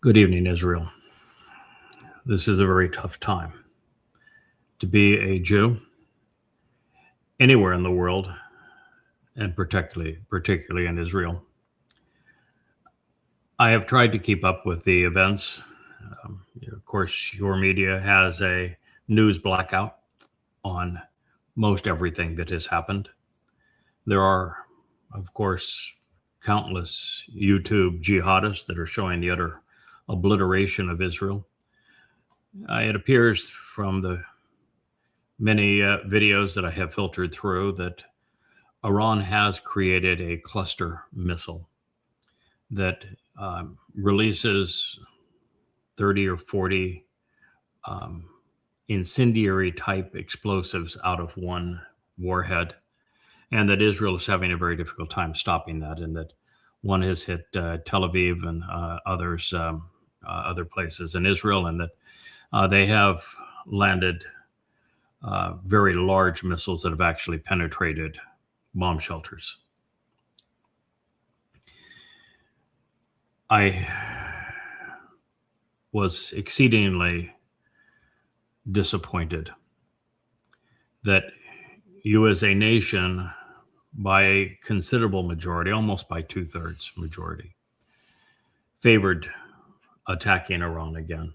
Good evening, Israel. This is a very tough time to be a Jew anywhere in the world, and particularly in Israel. I have tried to keep up with the events. Of course, your media has a news blackout on most everything that has happened. There are, of course, countless YouTube jihadists that are showing the utter obliteration of Israel. It appears from the many videos that I have filtered through that Iran has created a cluster missile that releases 30 or 40 incendiary type explosives out of one warhead, and that Israel is having a very difficult time stopping that, and that one has hit Tel Aviv and other places in Israel, and that they have landed very large missiles that have actually penetrated bomb shelters. I was exceedingly disappointed that you as a nation, by a considerable majority, almost by 2/3 majority, favored attacking Iran again.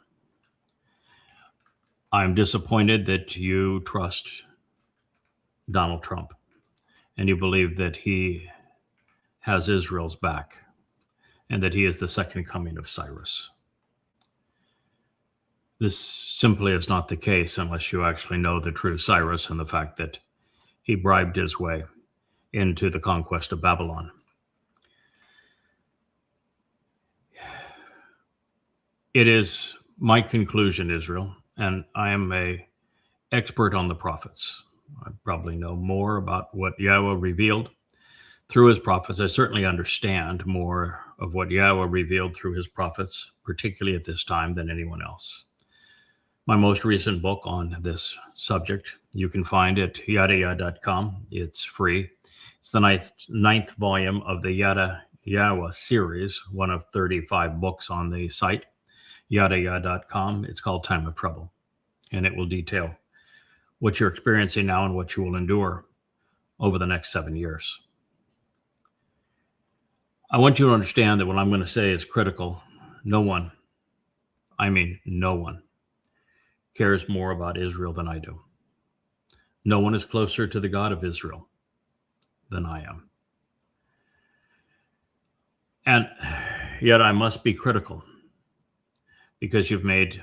I'm disappointed that you trust Donald Trump and you believe that he has Israel's back and that he is the second coming of Cyrus. This simply is not the case unless you actually know the true Cyrus and the fact that he bribed his way into the conquest of Babylon. It is my conclusion, Israel, and I am an expert on the prophets. I probably know more about what Yahweh revealed through his prophets. I certainly understand more of what Yahweh revealed through his prophets, particularly at this time, than anyone else. My most recent book on this subject, you can find at YadaYah.com. It's free. It's the ninth volume of the Yada Yahowah series, one of 35 books on the site, YadaYah.com. It's called Time of Trouble, and it will detail what you're experiencing now and what you will endure over the next 7 years. I want you to understand that what I'm going to say is critical. No one, I mean no one, cares more about Israel than I do. No one is closer to the God of Israel than I am. And yet I must be critical because you've made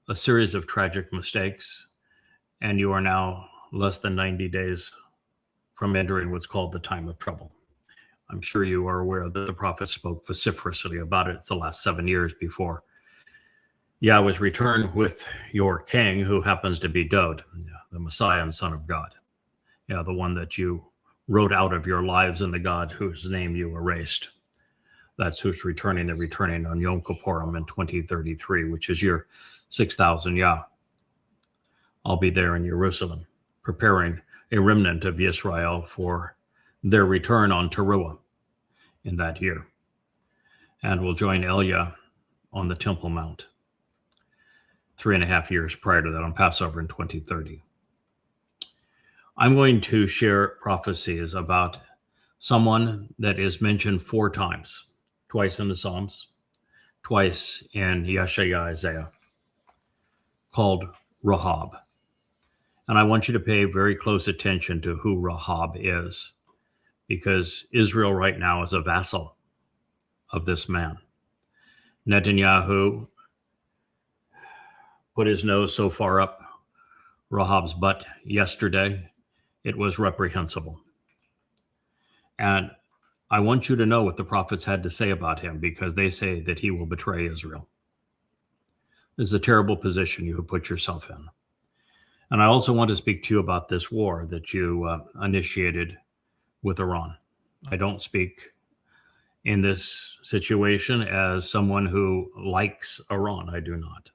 a series of tragic mistakes and you are now less than 90 days from entering what's called the time of trouble. I'm sure you are aware that the prophet spoke vociferously about it. It's the last 7 years before Yahweh's return with your king, who happens to be Dod, the Messiah and Son of God. Yeah, the one that you wrote out of your lives and the God whose name you erased. That's who's returning. They're returning on Yom Kippurim in 2033, which is year 6,000 Yah. I'll be there in Jerusalem, preparing a remnant of Israel for their return on Teruah in that year. And we'll join Elia on the Temple Mount 3.5 years prior to that, on Passover in 2030. I'm going to share prophecies about someone that is mentioned 4 times, twice in the Psalms, twice in Yeshaya Isaiah, called Rahab. And I want you to pay very close attention to who Rahab is, because Israel right now is a vassal of this man. Netanyahu put his nose so far up Rahab's butt yesterday, it was reprehensible. And I want you to know what the prophets had to say about him, because they say that he will betray Israel. This is a terrible position you have put yourself in. And I also want to speak to you about this war that you initiated with Iran. I don't speak in this situation as someone who likes Iran. I do not.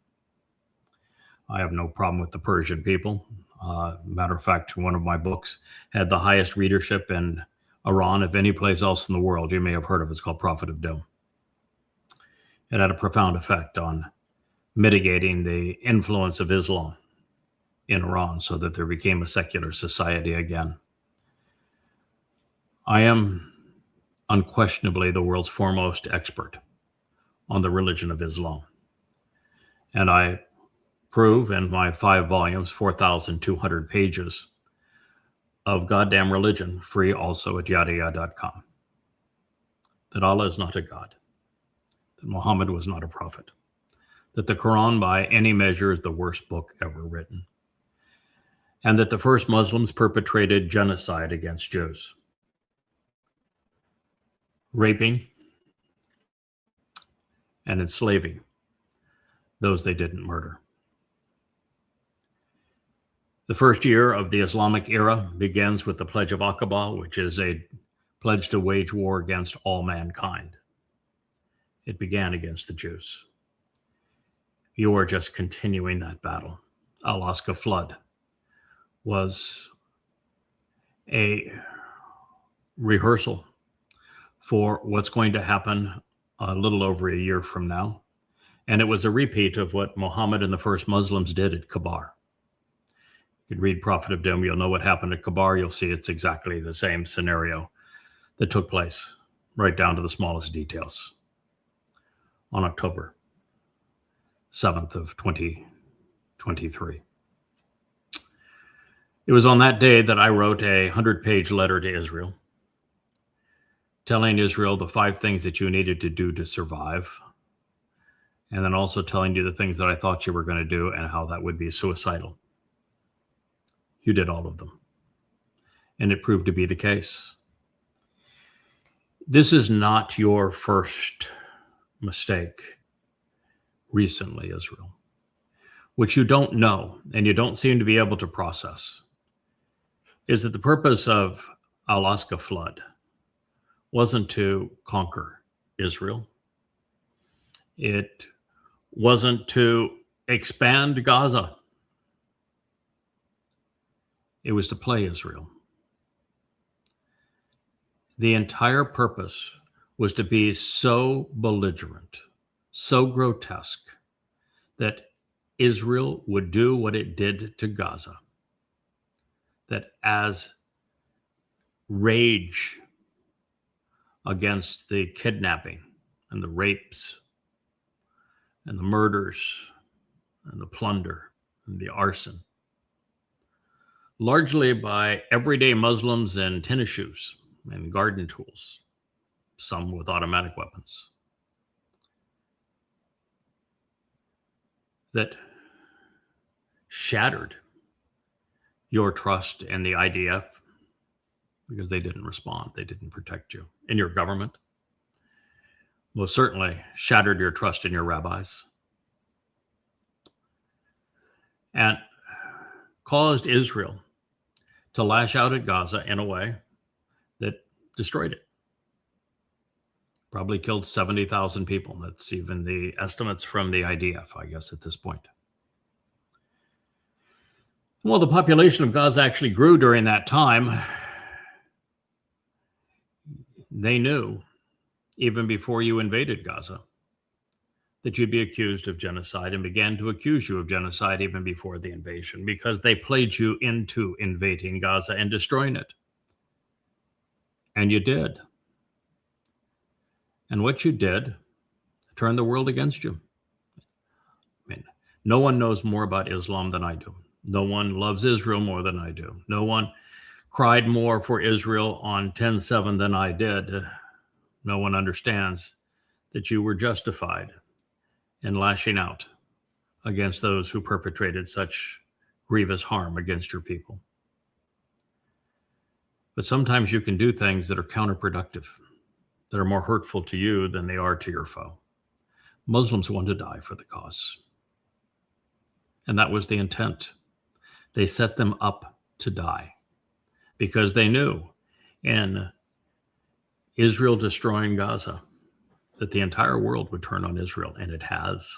I have no problem with the Persian people. Matter of fact, one of my books had the highest readership in Iran of any place else in the world. You may have heard of it. It's called Prophet of Doom. It had a profound effect on mitigating the influence of Islam in Iran so that there became a secular society again. I am unquestionably the world's foremost expert on the religion of Islam. And I prove in my 5 volumes, 4,200 pages of goddamn religion, free also at yadayah.com, that Allah is not a God, that Muhammad was not a prophet, that the Koran by any measure is the worst book ever written, and that the first Muslims perpetrated genocide against Jews, raping and enslaving those they didn't murder. The first year of the Islamic era begins with the Pledge of Aqaba, which is a pledge to wage war against all mankind. It began against the Jews. You are just continuing that battle. Alaska flood was a rehearsal for what's going to happen a little over a year from now. And it was a repeat of what Muhammad and the first Muslims did at Kabar. You can read Prophet of Doom, you'll know what happened at Kabar. You'll see it's exactly the same scenario that took place, right down to the smallest details, on October 7th of 2023. It was on that day that I wrote a 100-page letter to Israel, telling Israel the 5 things that you needed to do to survive, and then also telling you the things that I thought you were going to do and how that would be suicidal. You did all of them, and it proved to be the case. This is not your first mistake recently, Israel. What you don't know, and you don't seem to be able to process, is that the purpose of Alaska flood wasn't to conquer Israel. It wasn't to expand Gaza. It was to play Israel. The entire purpose was to be so belligerent, so grotesque, that Israel would do what it did to Gaza. That as rage against the kidnapping and the rapes and the murders and the plunder and the arson, largely by everyday Muslims in tennis shoes and garden tools, some with automatic weapons, that shattered your trust in the IDF because they didn't respond, they didn't protect you, in your government, most certainly shattered your trust in your rabbis, and caused Israel to lash out at Gaza in a way that destroyed it. Probably killed 70,000 people. That's even the estimates from the IDF, I guess, at this point. Well, the population of Gaza actually grew during that time. They knew, even before you invaded Gaza, that you'd be accused of genocide, and began to accuse you of genocide even before the invasion, because they played you into invading Gaza and destroying it. And you did. And what you did turned the world against you. I mean, no one knows more about Islam than I do. No one loves Israel more than I do. No one cried more for Israel on 10/7 than I did. No one understands that you were justified in lashing out against those who perpetrated such grievous harm against your people. But sometimes you can do things that are counterproductive, that are more hurtful to you than they are to your foe. Muslims want to die for the cause. And that was the intent. They set them up to die because they knew in Israel destroying Gaza that the entire world would turn on Israel, and it has.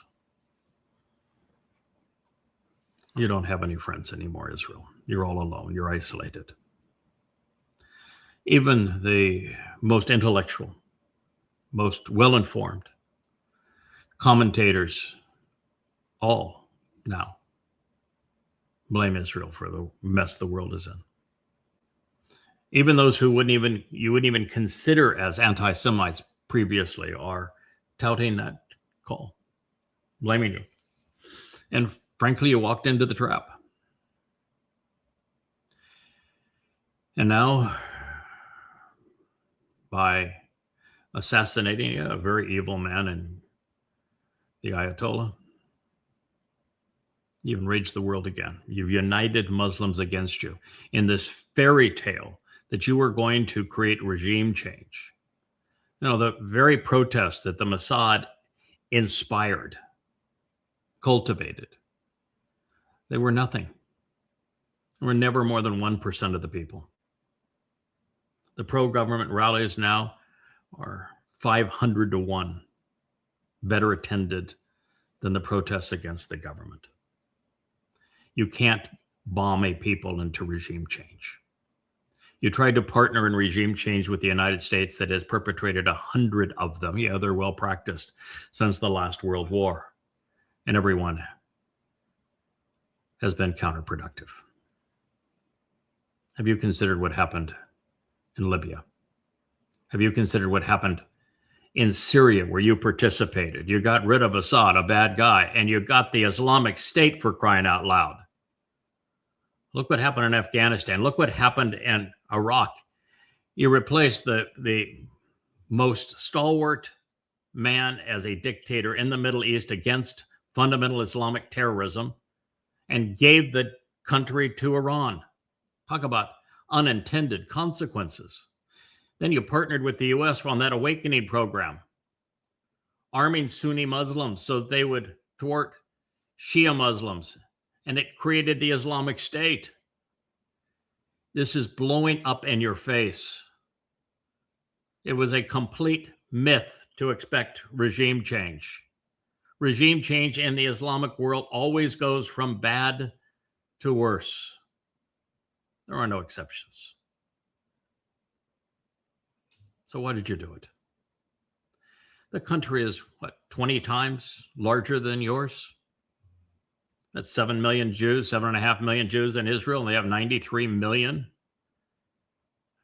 You don't have any friends anymore, Israel. You're all alone. You're isolated. Even the most intellectual, most well-informed, Commentators all now blame Israel for the mess the world is in. Even those who you wouldn't even consider as anti-Semites previously are touting that call, blaming you. And frankly, you walked into the trap. And now, by assassinating a very evil man and the Ayatollah, you've enraged the world again. You've united Muslims against you in this fairy tale that you were going to create regime change. You know, the very protests that the Mossad inspired, cultivated, they were nothing. They were never more than 1% of the people. The pro-government rallies now are 500 to 1 better attended than the protests against the government. You can't bomb a people into regime change. You tried to partner in regime change with the United States that has perpetrated 100 of them. Yeah, they're well practiced since the last World War. And everyone has been counterproductive. Have you considered what happened in Libya? Have you considered what happened in Syria, where you participated? You got rid of Assad, a bad guy, and you got the Islamic State, for crying out loud. Look what happened in Afghanistan. Look what happened in Iraq. You replaced the most stalwart man as a dictator in the Middle East against fundamental Islamic terrorism and gave the country to Iran. Talk about unintended consequences. Then you partnered with the U.S. on that awakening program, arming Sunni Muslims so that they would thwart Shia Muslims, and it created the Islamic State. This is blowing up in your face. It was a complete myth to expect regime change. Regime change in the Islamic world always goes from bad to worse. There are no exceptions. So why did you do it? The country is, 20 times larger than yours? That's 7 million Jews, 7.5 million Jews in Israel, and they have 93 million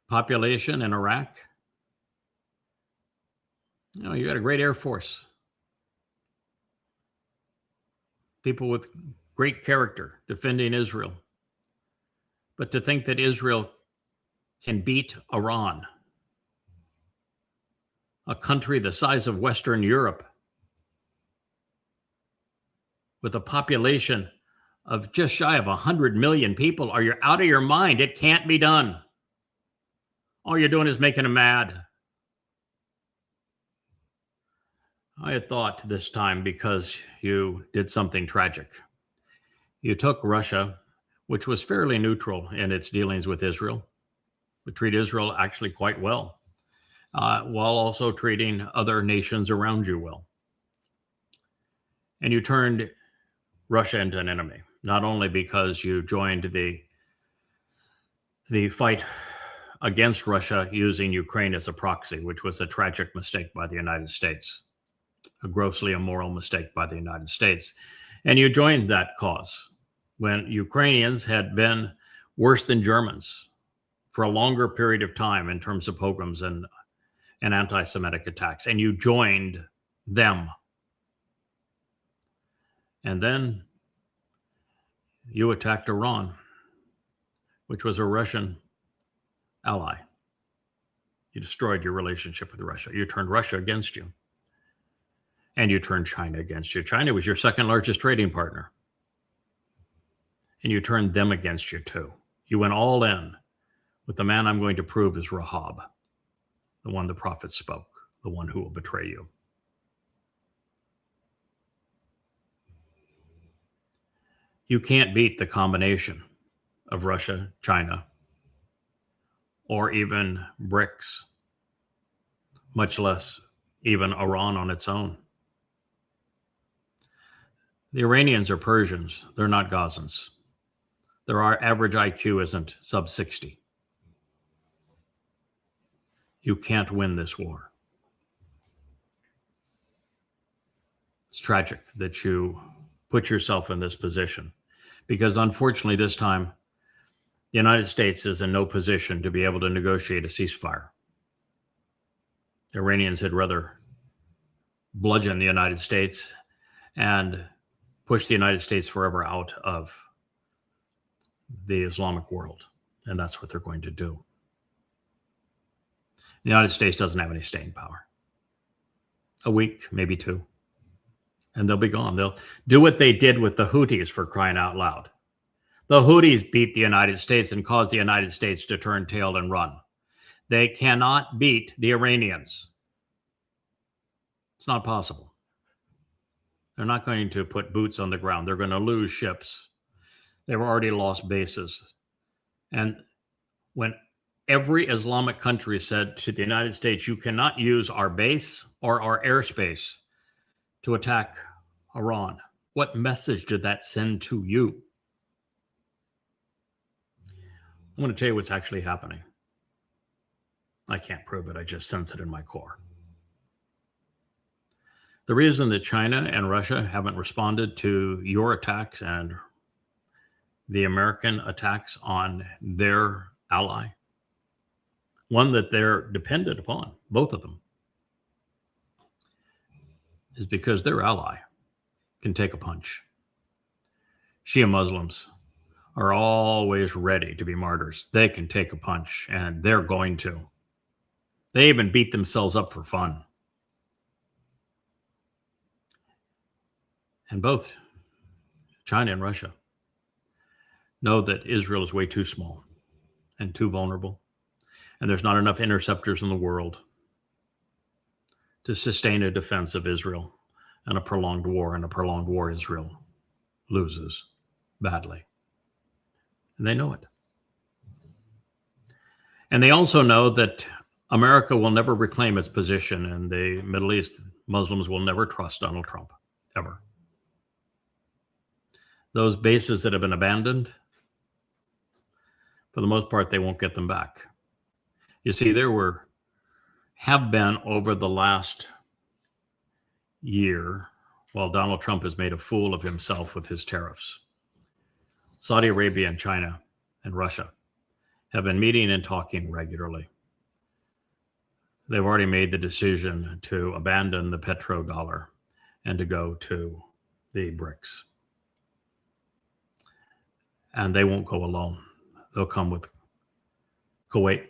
population in Iraq. You know, you got a great Air Force. People with great character defending Israel. But to think that Israel can beat Iran, a country the size of Western Europe, with a population of just shy of 100 million people, are you out of your mind? It can't be done. All you're doing is making them mad. I had thought this time, because you did something tragic. You took Russia, which was fairly neutral in its dealings with Israel, would treat Israel actually quite well, while also treating other nations around you well. And you turned Russia into an enemy, not only because you joined the fight against Russia using Ukraine as a proxy, which was a tragic mistake by the United States, a grossly immoral mistake by the United States. And you joined that cause when Ukrainians had been worse than Germans for a longer period of time in terms of pogroms and anti-Semitic attacks. And you joined them. And then you attacked Iran, which was a Russian ally. You destroyed your relationship with Russia. You turned Russia against you. And you turned China against you. China was your second largest trading partner. And you turned them against you too. You went all in with the man I'm going to prove is Rahab, the one the prophet spoke, the one who will betray you. You can't beat the combination of Russia, China, or even BRICS, much less even Iran on its own. The Iranians are Persians. They're not Gazans. Their average IQ isn't sub 60. You can't win this war. tragic that you put yourself in this position, because unfortunately this time the United States is in no position to be able to negotiate a ceasefire. The Iranians had rather bludgeon the United States and push the United States forever out of the Islamic world. And that's what they're going to do. The United States doesn't have any staying power. A week, maybe two, and they'll be gone. They'll do what they did with the Houthis, for crying out loud. The Houthis beat the United States and caused the United States to turn tail and run. They cannot beat the Iranians. It's not possible. They're not going to put boots on the ground. They're going to lose ships. They've already lost bases. And when every Islamic country said to the United States, you cannot use our base or our airspace to attack Iran, what message did that send to you? I'm going to tell you what's actually happening. I can't prove it. I just sense it in my core. The reason that China and Russia haven't responded to your attacks and the American attacks on their ally, one that they're dependent upon, both of them, is because their ally can take a punch. Shia Muslims are always ready to be martyrs. They can take a punch, and they're going to. They even beat themselves up for fun. And both China and Russia know that Israel is way too small and too vulnerable, and there's not enough interceptors in the world to sustain a defense of Israel and a prolonged war. And a prolonged war, Israel loses badly. And they know it. And they also know that America will never reclaim its position in the Middle East. Muslims will never trust Donald Trump, ever. Those bases that have been abandoned, for the most part, they won't get them back. You see, there have been over the last year, while Donald Trump has made a fool of himself with his tariffs, Saudi Arabia and China and Russia have been meeting and talking regularly. They've already made the decision to abandon the petrodollar and to go to the BRICS. And they won't go alone. They'll come with Kuwait,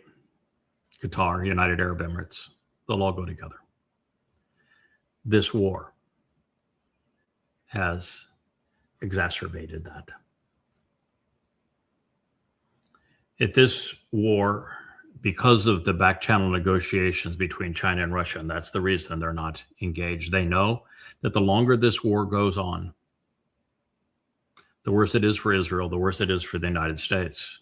Qatar, United Arab Emirates. They'll all go together. This war has exacerbated that. At this war, because of the back channel negotiations between China and Russia, and that's the reason they're not engaged, they know that the longer this war goes on, the worse it is for Israel, the worse it is for the United States.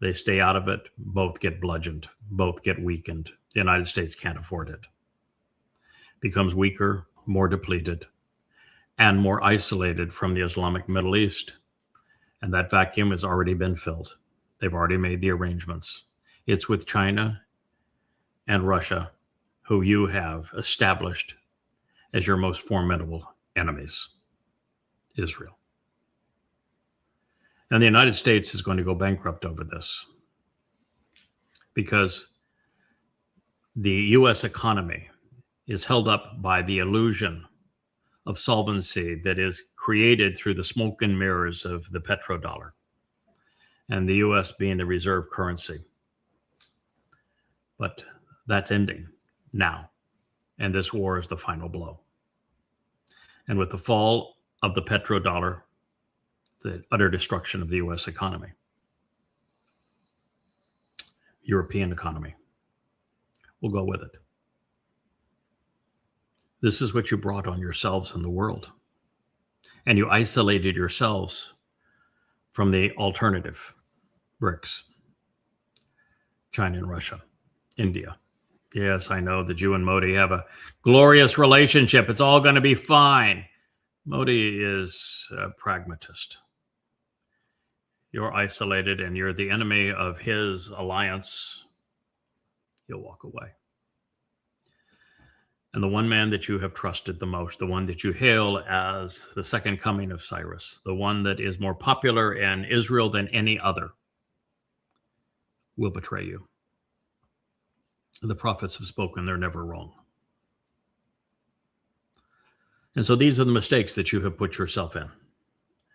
They stay out of it, both get bludgeoned, both get weakened. The United States can't afford it. Becomes weaker, more depleted, and more isolated from the Islamic Middle East. And that vacuum has already been filled. They've already made the arrangements. It's with China and Russia, who you have established as your most formidable enemies, Israel. And the United States is going to go bankrupt over this, because the U.S. economy is held up by the illusion of solvency that is created through the smoke and mirrors of the petrodollar, and the U.S. being the reserve currency. But that's ending now, and this war is the final blow. And with the fall of the petrodollar, the utter destruction of the U.S. economy, European economy will go with it. This is what you brought on yourselves and the world. And you isolated yourselves from the alternative, BRICS, China and Russia, India. Yes, I know that you and Modi have a glorious relationship. It's all going to be fine. Modi is a pragmatist. You're isolated and you're the enemy of his alliance. You'll walk away. And the one man that you have trusted the most, the one that you hail as the second coming of Cyrus, the one that is more popular in Israel than any other, will betray you. The prophets have spoken, they're never wrong. And so these are the mistakes that you have put yourself in.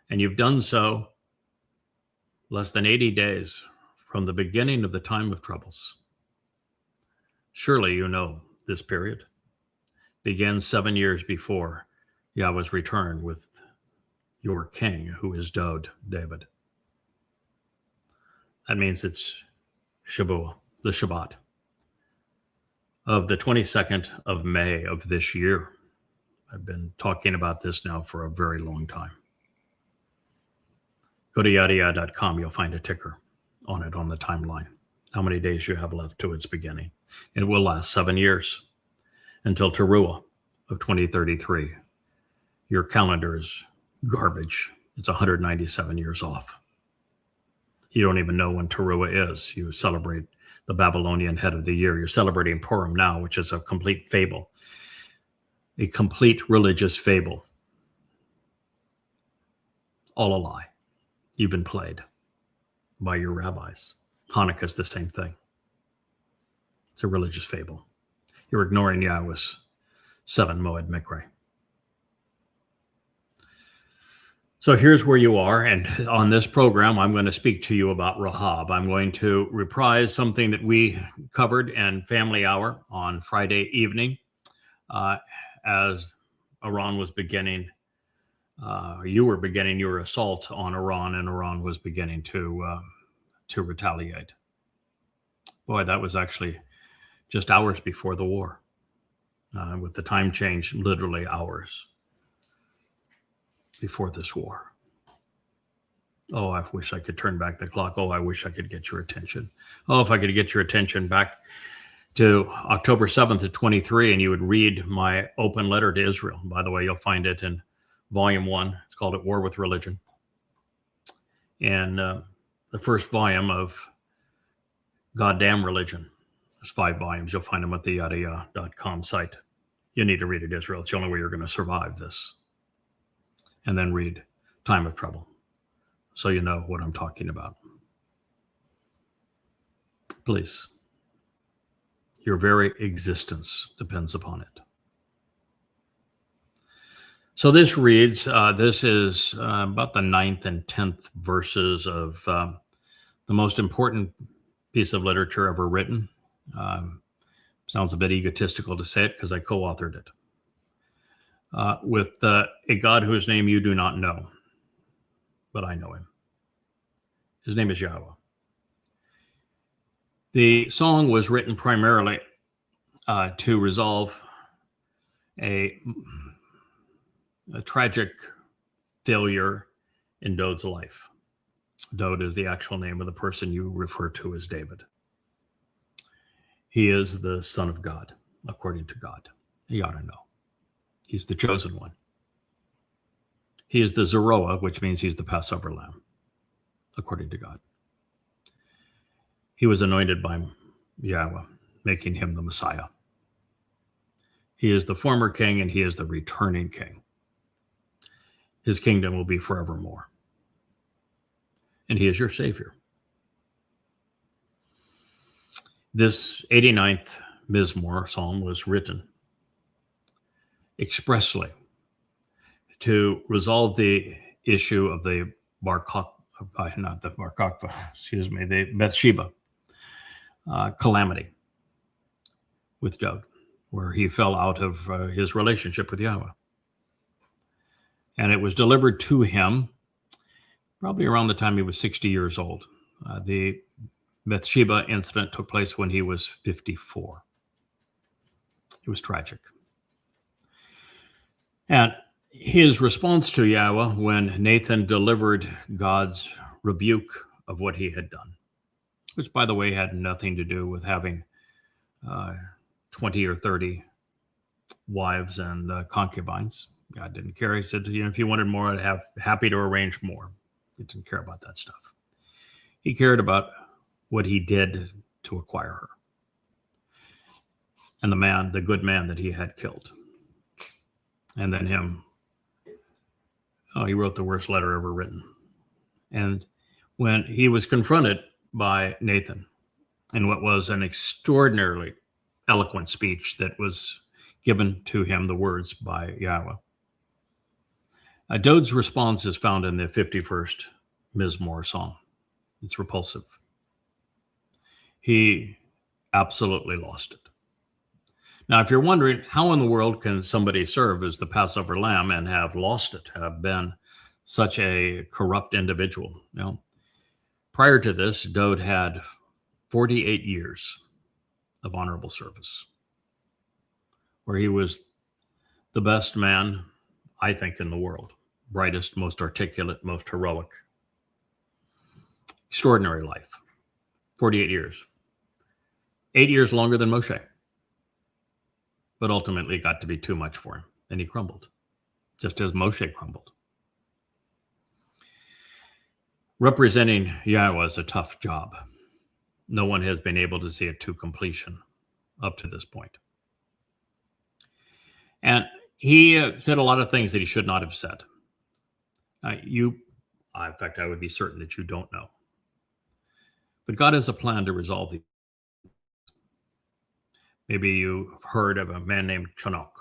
And you've done so less than 80 days from the beginning of the time of troubles. Surely you know this period begins 7 years before Yahweh's return with your king, who is David. That means it's Shavuot, the Shabbat, of the 22nd of May of this year. I've been talking about this now for a very long time. Go to yadayah.com, you'll find a ticker on it on the timeline, how many days you have left to its beginning. It will last 7 years until Towrahless of 2033. Your calendar is garbage. It's 197 years off. You don't even know when Towrahless is. You celebrate the Babylonian head of the year. You're celebrating Purim now, which is a complete fable, a complete religious fable. All a lie. You've been played by your rabbis. Hanukkah is the same thing. It's a religious fable. You're ignoring Yahweh's 7 Moed Mikre. So here's where you are, and on this program, I'm going to speak to you about Rahab. I'm going to reprise something that we covered in Family Hour on Friday evening as Iran was beginning, you were beginning your assault on Iran, and Iran was beginning to retaliate. Boy, that was actually just hours before the war, with the time change, literally hours before this war. Oh, I wish I could turn back the clock. Oh, I wish I could get your attention. Oh, if I could get your attention back to October 7th of 23, and you would read my open letter to Israel. By the way, you'll find it in volume 1. It's called At War with Religion. And the first volume of Goddamn Religion. There's 5 volumes. You'll find them at the yadayah.com site. You need to read it, Israel. It's the only way you're going to survive this. And then read Time of Trouble, so you know what I'm talking about. Please. Your very existence depends upon it. So this reads, this is about the 9th and 10th verses of the most important piece of literature ever written. Sounds a bit egotistical to say it because I co-authored it. With a God whose name you do not know, but I know him. His name is Yahweh. The song was written primarily to resolve a tragic failure in Dod's life. Dod is the actual name of the person you refer to as David. He is the son of God, according to God. You ought to know. He's the chosen one. He is the Zeroah, which means he's the Passover lamb, according to God. He was anointed by Yahweh, making him the Messiah. He is the former king, and he is the returning king. His kingdom will be forevermore. And he is your Savior. This 89th Mizmor psalm was written expressly to resolve the issue of the the Bathsheba calamity with Dod, where he fell out of his relationship with Yahweh. And it was delivered to him probably around the time he was 60 years old. The Bathsheba incident took place when he was 54. It was tragic. And his response to Yahweh when Nathan delivered God's rebuke of what he had done, which, by the way, had nothing to do with having 20 or 30 wives and concubines. God didn't care. He said, if you wanted more, I'd have happy to arrange more. He didn't care about that stuff. He cared about what he did to acquire her. and the good man that he had killed. And then he wrote the worst letter ever written. And when he was confronted by Nathan in what was an extraordinarily eloquent speech that was given to him, the words by Yahweh, Dod's response is found in the 51st Mizmor song. It's repulsive. He absolutely lost it. Now, if you're wondering, how in the world can somebody serve as the Passover lamb and have lost it, have been such a corrupt individual? Prior to this, Dod had 48 years of honorable service, where he was the best man, I think, in the world. Brightest, most articulate, most heroic. Extraordinary life. 48 years. 8 years longer than Moshe. But ultimately it got to be too much for him, and he crumbled, just as Moshe crumbled. Representing Yahweh is a tough job. No one has been able to see it to completion up to this point. And he said a lot of things that he should not have said. In fact, I would be certain that you don't know. But God has a plan to resolve these. Maybe you've heard of a man named Chanok.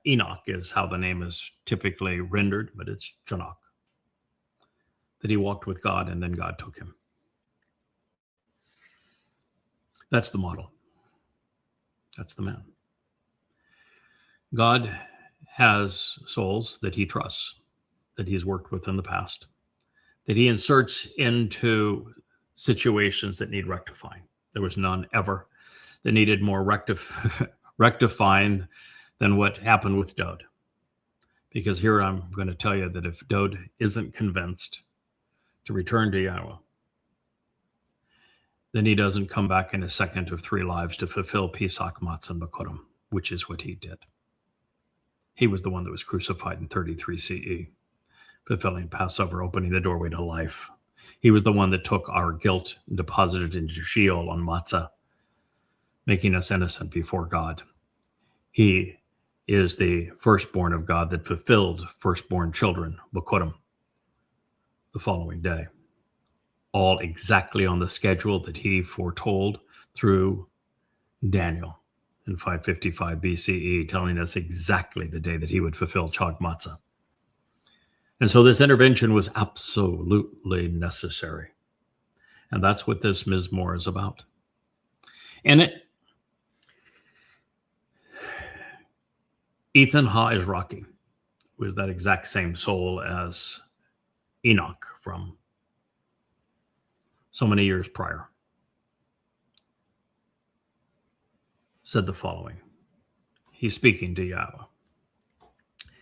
Enoch is how the name is typically rendered, but it's Chanok. That he walked with God and then God took him. That's the model. That's the man. God has souls that he trusts, that he's worked with in the past, that he inserts into situations that need rectifying. There was none ever that needed more rectifying than what happened with Dod. Because here I'm going to tell you that if Dod isn't convinced to return to Yahweh, then he doesn't come back in a second of 3 lives to fulfill Pesach, Matzah, and Bikurim, which is what he did. He was the one that was crucified in 33 CE, fulfilling Passover, opening the doorway to life. He was the one that took our guilt and deposited it into Sheol on Matzah, making us innocent before God. He is the firstborn of God that fulfilled firstborn children, Bikurim, the following day. All exactly on the schedule that he foretold through Daniel in 555 BCE, telling us exactly the day that he would fulfill Chag Matzah. And so this intervention was absolutely necessary. And that's what this Mizmor is about. And Ethan Ha-Izraki was that exact same soul as Enoch from so many years prior, said the following. He's speaking to Yahweh.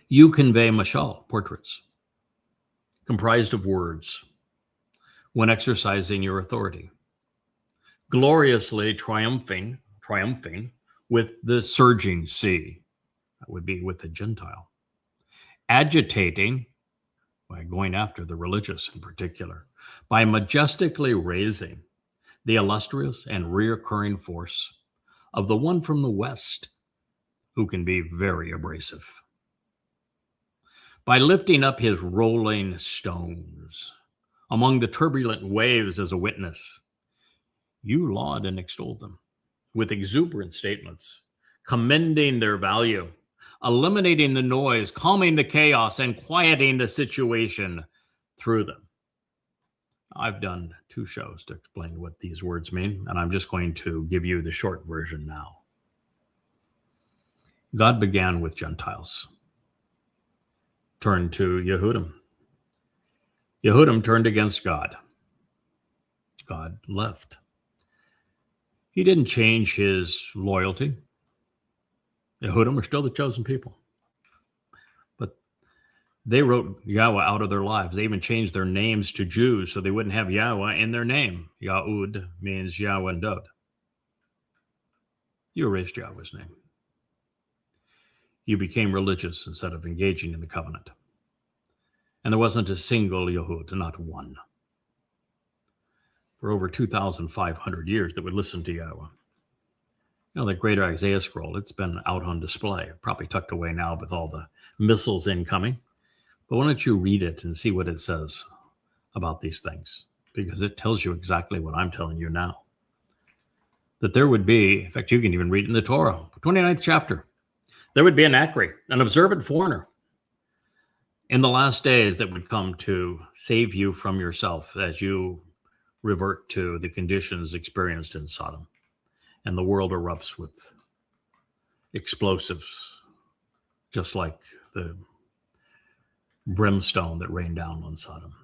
You convey mashal, portraits, comprised of words, when exercising your authority, gloriously triumphing with the surging sea, that would be with the Gentile, agitating, by going after the religious in particular, by majestically raising the illustrious and reoccurring force of the one from the west, who can be very abrasive, by lifting up his rolling stones among the turbulent waves as a witness. You laud and extol them with exuberant statements, commending their value, eliminating the noise, calming the chaos, and quieting the situation through them. I've done 2 shows to explain what these words mean, and I'm just going to give you the short version now. God began with Gentiles. Turned to Yehudim. Yehudim turned against God. God left. He didn't change his loyalty. Yehudim are still the chosen people. But they wrote Yahweh out of their lives. They even changed their names to Jews so they wouldn't have Yahweh in their name. Yahud means Yahweh and Dod. You erased Yahweh's name. You became religious instead of engaging in the covenant. And there wasn't a single Yehud, not one, for over 2,500 years that would listen to Yahweh. The great Isaiah scroll, it's been out on display, probably tucked away now with all the missiles incoming. But why don't you read it and see what it says about these things? Because it tells you exactly what I'm telling you now. That there would be, in fact, you can even read it in the Torah, 29th chapter. There would be an Akri, an observant foreigner, in the last days that would come to save you from yourself as you revert to the conditions experienced in Sodom. And the world erupts with explosives, just like the brimstone that rained down on Sodom.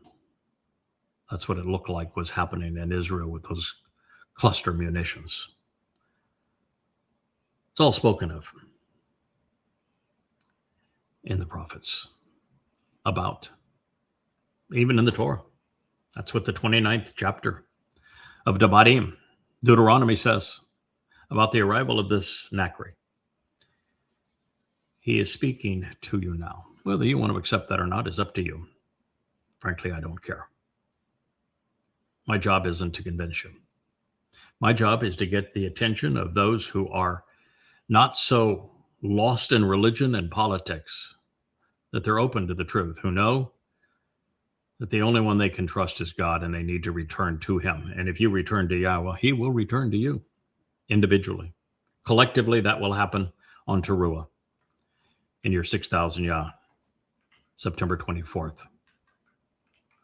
That's what it looked like was happening in Israel with those cluster munitions. It's all spoken of in the prophets about, even in the Torah. That's what the 29th chapter of Verbatim, Deuteronomy says about the arrival of this Nakri. He is speaking to you now. Whether you want to accept that or not is up to you. Frankly, I don't care. My job isn't to convince you. My job is to get the attention of those who are not so lost in religion and politics that they're open to the truth, who know that the only one they can trust is God and they need to return to him. And if you return to Yahweh, he will return to you individually. Collectively, that will happen on Towrahless in your 6,000 Yah, September 24th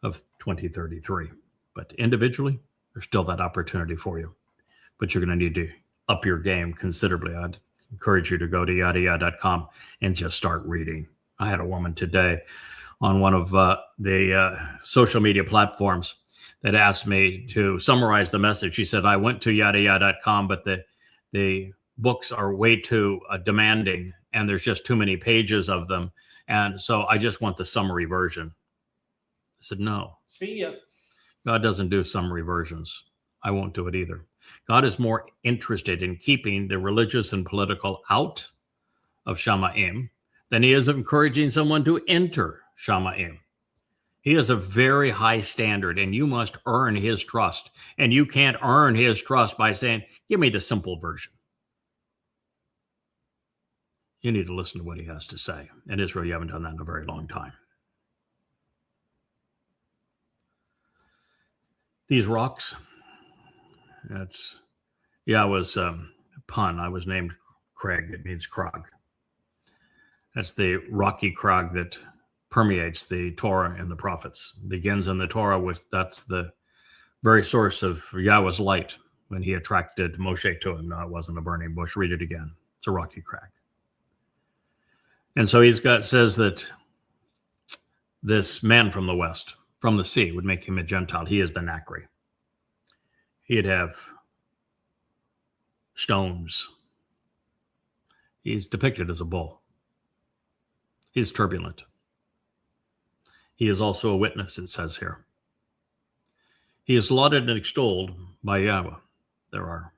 of 2033. But individually, there's still that opportunity for you. But you're going to need to up your game considerably. I'd encourage you to go to yadayah.com and just start reading. I had a woman today on one of the social media platforms that asked me to summarize the message. She said, I went to yadayah.com, but the books are way too demanding, and there's just too many pages of them. And so I just want the summary version. I said, no. See ya. God doesn't do summary versions. I won't do it either. God is more interested in keeping the religious and political out of Shamayim than he is of encouraging someone to enter Shamayim. He has a very high standard, and you must earn his trust. And you can't earn his trust by saying, give me the simple version. You need to listen to what he has to say. In Israel, you haven't done that in a very long time. These rocks, I was pun. I was named Craig. It means Krog. That's the rocky Krog that permeates the Torah and the prophets. Begins in the Torah that's the very source of Yahweh's light when he attracted Moshe to him. No, it wasn't a burning bush. Read it again. It's a rocky Krog. And so says that this man from the west, from the sea, would make him a Gentile. He is the Nakri. He'd have stones. He's depicted as a bull. He's turbulent. He is also a witness, it says here. He is lauded and extolled by Yahweh. There are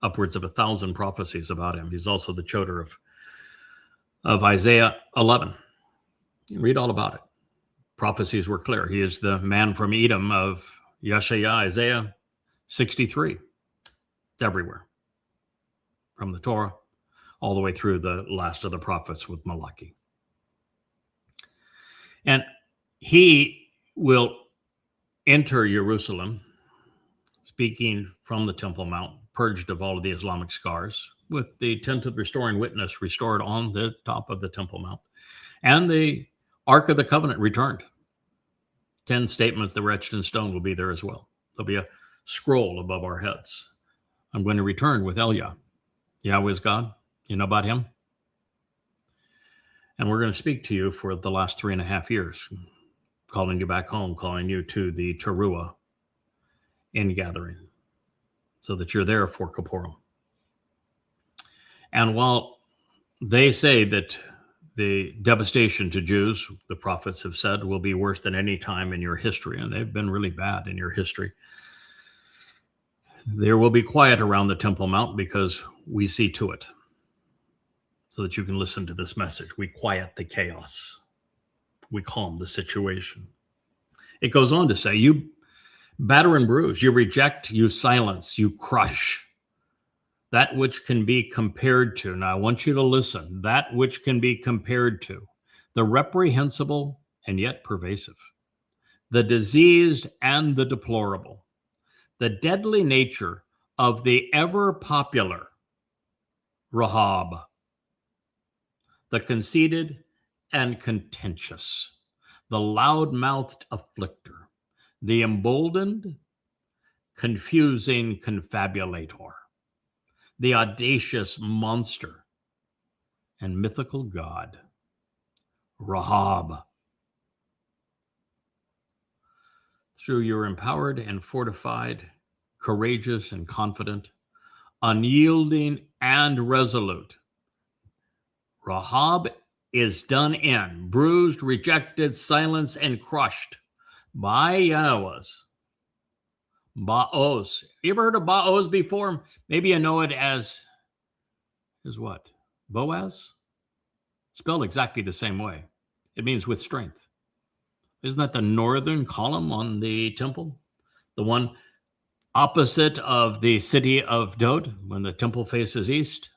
upwards of 1,000 prophecies about him. He's also the choder of Isaiah 11. You read all about it. Prophecies were clear. He is the man from Edom of Yeshaya, Isaiah 63. It's everywhere. From the Torah all the way through the last of the prophets with Malachi. And he will enter Jerusalem, speaking from the Temple Mount, purged of all of the Islamic scars, with the tent of restoring witness restored on the top of the Temple Mount, and the Ark of the Covenant returned. 10 statements that were etched in stone will be there as well. There'll be a scroll above our heads. I'm going to return with Elia. Yahweh is God. You know about him? And we're going to speak to you for the last 3.5 years, calling you back home, calling you to the Towrahless ingathering, so that you're there for corporeal. And while they say that the devastation to Jews, the prophets have said, will be worse than any time in your history, and they've been really bad in your history, there will be quiet around the Temple Mount because we see to it, so that you can listen to this message. We quiet the chaos. We calm the situation. It goes on to say, you batter and bruise, you reject, you silence, you crush that which can be compared to. Now, I want you to listen. That which can be compared to the reprehensible and yet pervasive, the diseased and the deplorable, the deadly nature of the ever popular Rahab, the conceited and contentious, the loud-mouthed afflicter, the emboldened, confusing confabulator, the audacious monster and mythical god, Rahab. Through your empowered and fortified, courageous and confident, unyielding and resolute, Rahab is done in, bruised, rejected, silenced, and crushed by Yahowah's Baoz. You ever heard of Baoz before? Maybe you know it as what? Boaz? Spelled exactly the same way. It means with strength. Isn't that the northern column on the temple? The one opposite of the city of Dod when the temple faces east?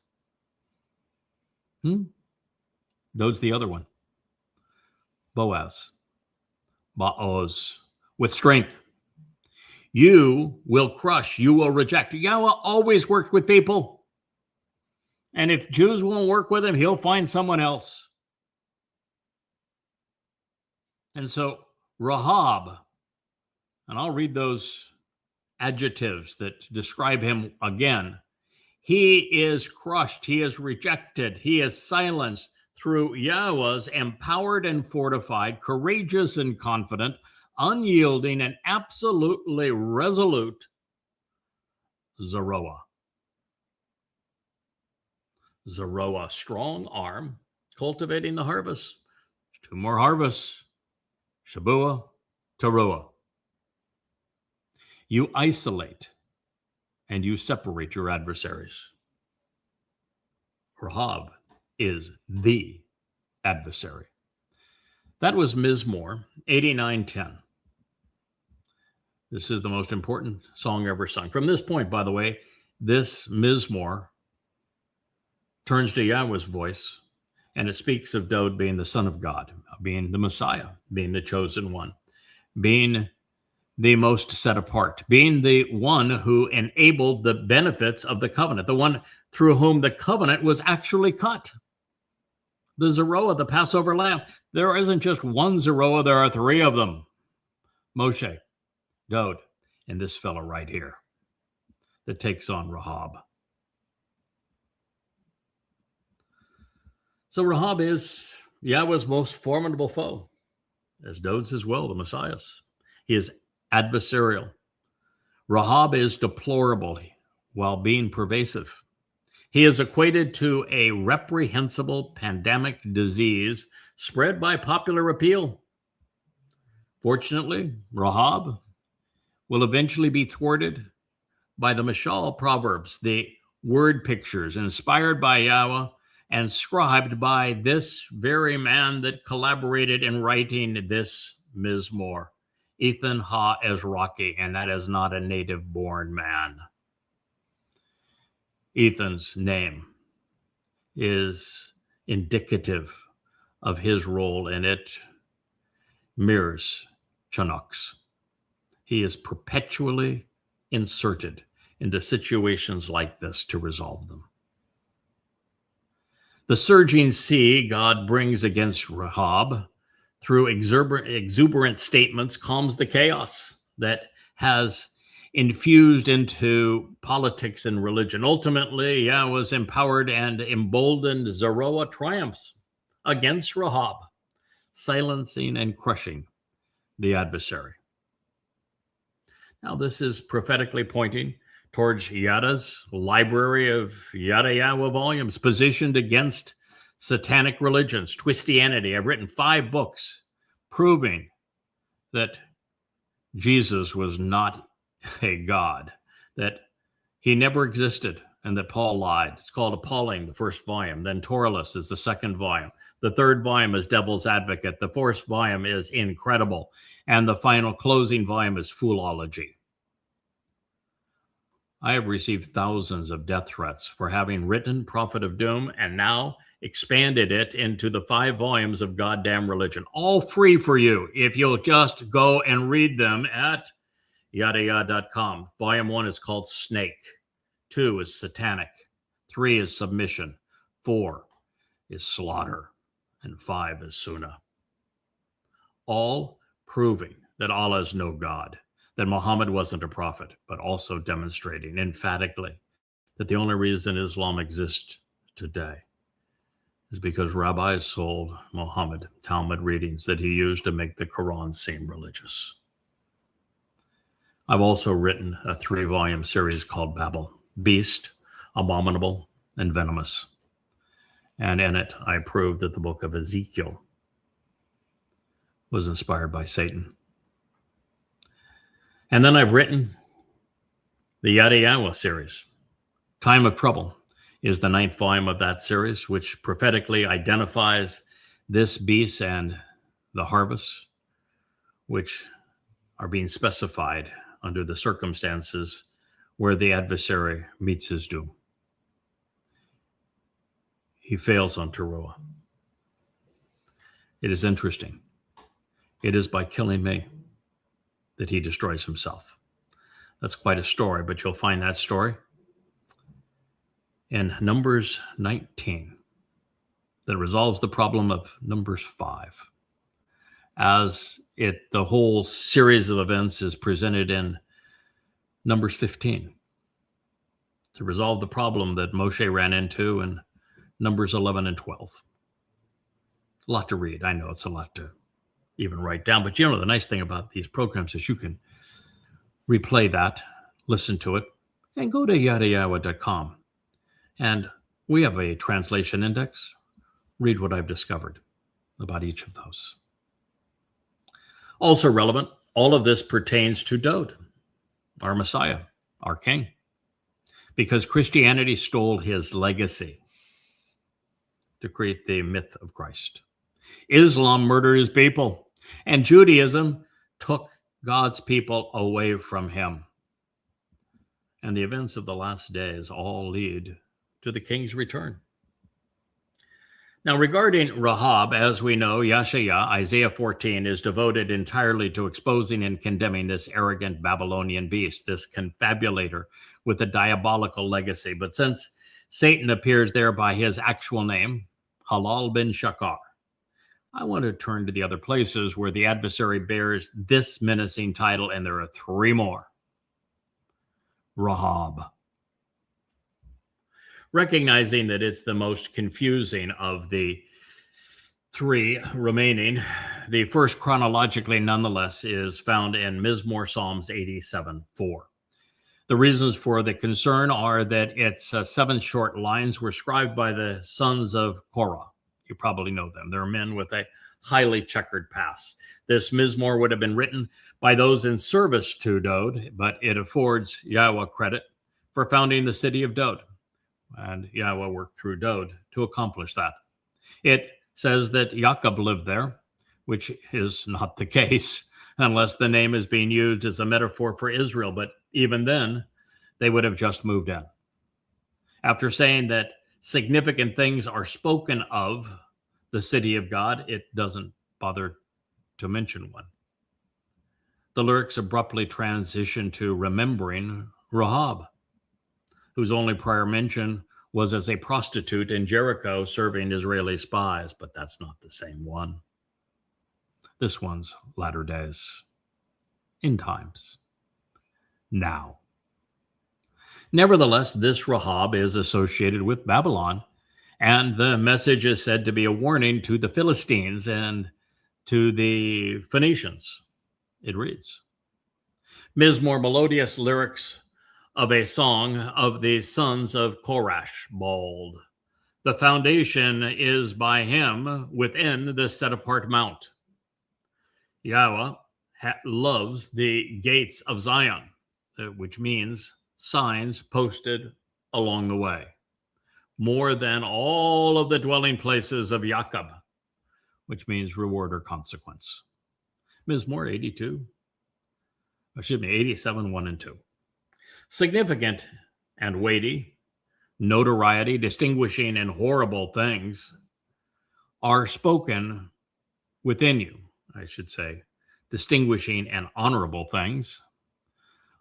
Dod's the other one. Boaz. Baoz. With strength. You will crush. You will reject. Yahweh always worked with people. And if Jews won't work with him, he'll find someone else. And so Rahab, and I'll read those adjectives that describe him again. He is crushed. He is rejected. He is silenced through Yahowah's empowered and fortified, courageous and confident, unyielding and absolutely resolute Zeroah. Zeroah, strong arm, cultivating the harvest. 2 more harvests. Shabuah, Teruah. You isolate and you separate your adversaries. Rahab is the adversary. That was Mizmor 89:10. This is the most important song ever sung. From this point, by the way, this Mizmor turns to Yahweh's voice, and it speaks of Dod being the Son of God, being the Messiah, being the chosen one, being the most set apart, being the one who enabled the benefits of the covenant, the one through whom the covenant was actually cut. The Zeroah, the Passover lamb. There isn't just one Zeroah, there are 3 of them. Moshe, Dod, and this fellow right here that takes on Rahab. So Rahab is Yahweh's most formidable foe, as Dod's as well, the Messiah's. He is adversarial. Rahab is deplorable while being pervasive. He is equated to a reprehensible pandemic disease spread by popular appeal. Fortunately, Rahab will eventually be thwarted by the Mashal Proverbs, the word pictures inspired by Yahweh and scribed by this very man that collaborated in writing this Mizmor, Ethan Ha-Ezraki, and that is not a native-born man. Ethan's name is indicative of his role, and it mirrors Chinook's. He is perpetually inserted into situations like this to resolve them. The surging sea God brings against Rahab through exuberant statements calms the chaos that has infused into politics and religion. Ultimately, Yahweh's empowered and emboldened Zeroah triumphs against Rahab, silencing and crushing the adversary. Now, this is prophetically pointing towards Yada's library of Yada Yahowah volumes positioned against satanic religions, Twistianity. I've written 5 books proving that Jesus was not a God, that he never existed, and that Paul lied. It's called Appalling, the first volume. Then Towrahless is the second volume. The third volume is Devil's Advocate. The fourth volume is Incredible. And the final closing volume is Foolology. I have received thousands of death threats for having written Prophet of Doom and now expanded it into the 5 volumes of Goddamn Religion. All free for you if you'll just go and read them at yadayah.com. Volume 1 is called Snake. 2 is Satanic. 3 is Submission. 4 is Slaughter. And 5 is Sunnah. All proving that Allah is no God, that Muhammad wasn't a prophet, but also demonstrating emphatically that the only reason Islam exists today is because rabbis sold Muhammad Talmud readings that he used to make the Koran seem religious. I've also written a 3-volume series called Babel, Beast, Abominable, and Venomous. And in it, I proved that the book of Ezekiel was inspired by Satan. And then I've written the Yada Yahowah series. Time of Trouble is the 9th volume of that series, which prophetically identifies this beast and the harvest, which are being specified under the circumstances where the adversary meets his doom. He fails on Towrahless. It is interesting. It is by killing me that he destroys himself. That's quite a story, but you'll find that story in Numbers 19 that resolves the problem of Numbers 5. As the whole series of events is presented in Numbers 15 to resolve the problem that Moshe ran into in Numbers 11 and 12. A lot to read. I know it's a lot to even write down, but the nice thing about these programs is you can replay that, listen to it, and go to yadayahowah.com. And we have a translation index. Read what I've discovered about each of those. Also relevant, all of this pertains to Dowd, our Messiah, our King, because Christianity stole his legacy to create the myth of Christ. Islam murdered his people, and Judaism took God's people away from him. And the events of the last days all lead to the king's return. Now, regarding Rahab, as we know, Yashaya, Isaiah 14, is devoted entirely to exposing and condemning this arrogant Babylonian beast, this confabulator with a diabolical legacy. But since Satan appears there by his actual name, Halal bin Shakar, I want to turn to the other places where the adversary bears this menacing title, and there are 3 more. Rahab. Recognizing that it's the most confusing of the 3 remaining, the first chronologically nonetheless is found in Mizmor Psalms 87:4. The reasons for the concern are that its 7 short lines were scribed by the sons of Korah. You probably know them. They're men with a highly checkered past. This Mizmor would have been written by those in service to Dowd, but it affords Yahweh credit for founding the city of Dowd. And Yahweh worked through Dowd to accomplish that. It says that Jacob lived there, which is not the case, unless the name is being used as a metaphor for Israel. But even then, they would have just moved in. After saying that significant things are spoken of the city of God, it doesn't bother to mention one. The lyrics abruptly transition to remembering Rahab, whose only prior mention was as a prostitute in Jericho serving Israeli spies, but that's not the same one. This one's latter days, end times, now. Nevertheless, this Rahab is associated with Babylon, and the message is said to be a warning to the Philistines and to the Phoenicians. It reads, Mizmor, melodious lyrics of a song of the sons of Korash, bald. The foundation is by him within the set-apart mount. Yahweh loves the gates of Zion, which means signs posted along the way, more than all of the dwelling places of Jacob, which means reward or consequence. Mizmor 87, 1 and 2. significant and weighty, notoriety, distinguishing and horrible things are spoken within you, I should say. Distinguishing and honorable things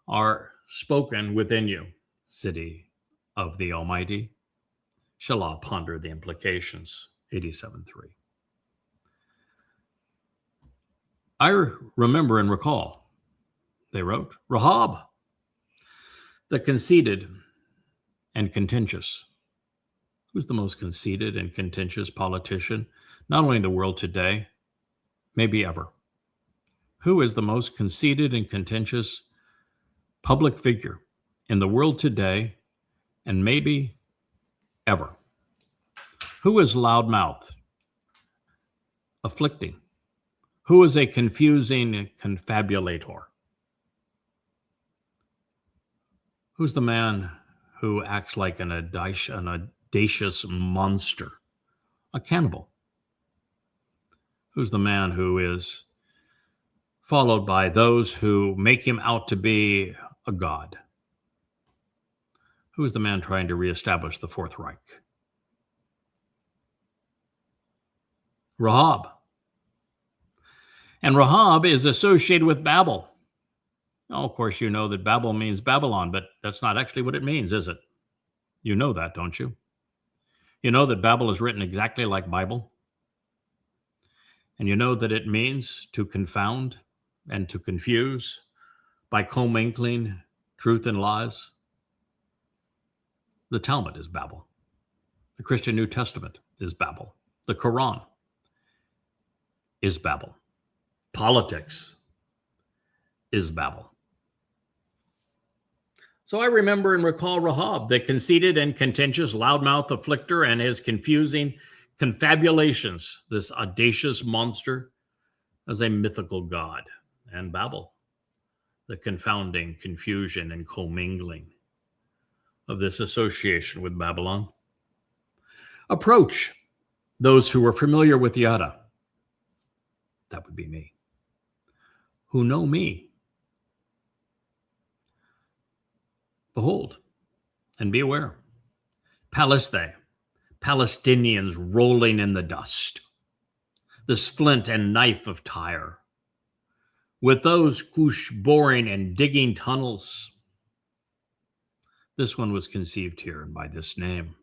are spoken within you, city of the Almighty. Shall I ponder the implications? 87.3. I remember and recall, they wrote, Rahab, the conceited and contentious. Who's the most conceited and contentious politician, not only in the world today, maybe ever? Who is the most conceited and contentious public figure in the world today and maybe ever? Who is loudmouthed, afflicting? Who is a confusing confabulator? Who's the man who acts like an audacious monster, a cannibal? Who's the man who is followed by those who make him out to be a god? Who is the man trying to reestablish the Fourth Reich? Rahab. And Rahab is associated with Babel. Oh, of course, you know that Babel means Babylon, but that's not actually what it means, is it? You know that, don't you? You know that Babel is written exactly like Bible? And you know that it means to confound and to confuse by commingling truth and lies? The Talmud is Babel. The Christian New Testament is Babel. The Koran is Babel. Politics is Babel. So I remember and recall Rahab, the conceited and contentious loudmouth afflictor, and his confusing confabulations, this audacious monster, as a mythical god, and Babel, the confounding confusion and commingling of this association with Babylon. Approach those who are familiar with Yada, that would be me, who know me. Behold, and be aware, Palestine, Palestinians rolling in the dust, this flint and knife of Tyre, with those Cush boring and digging tunnels. This one was conceived here and by this name.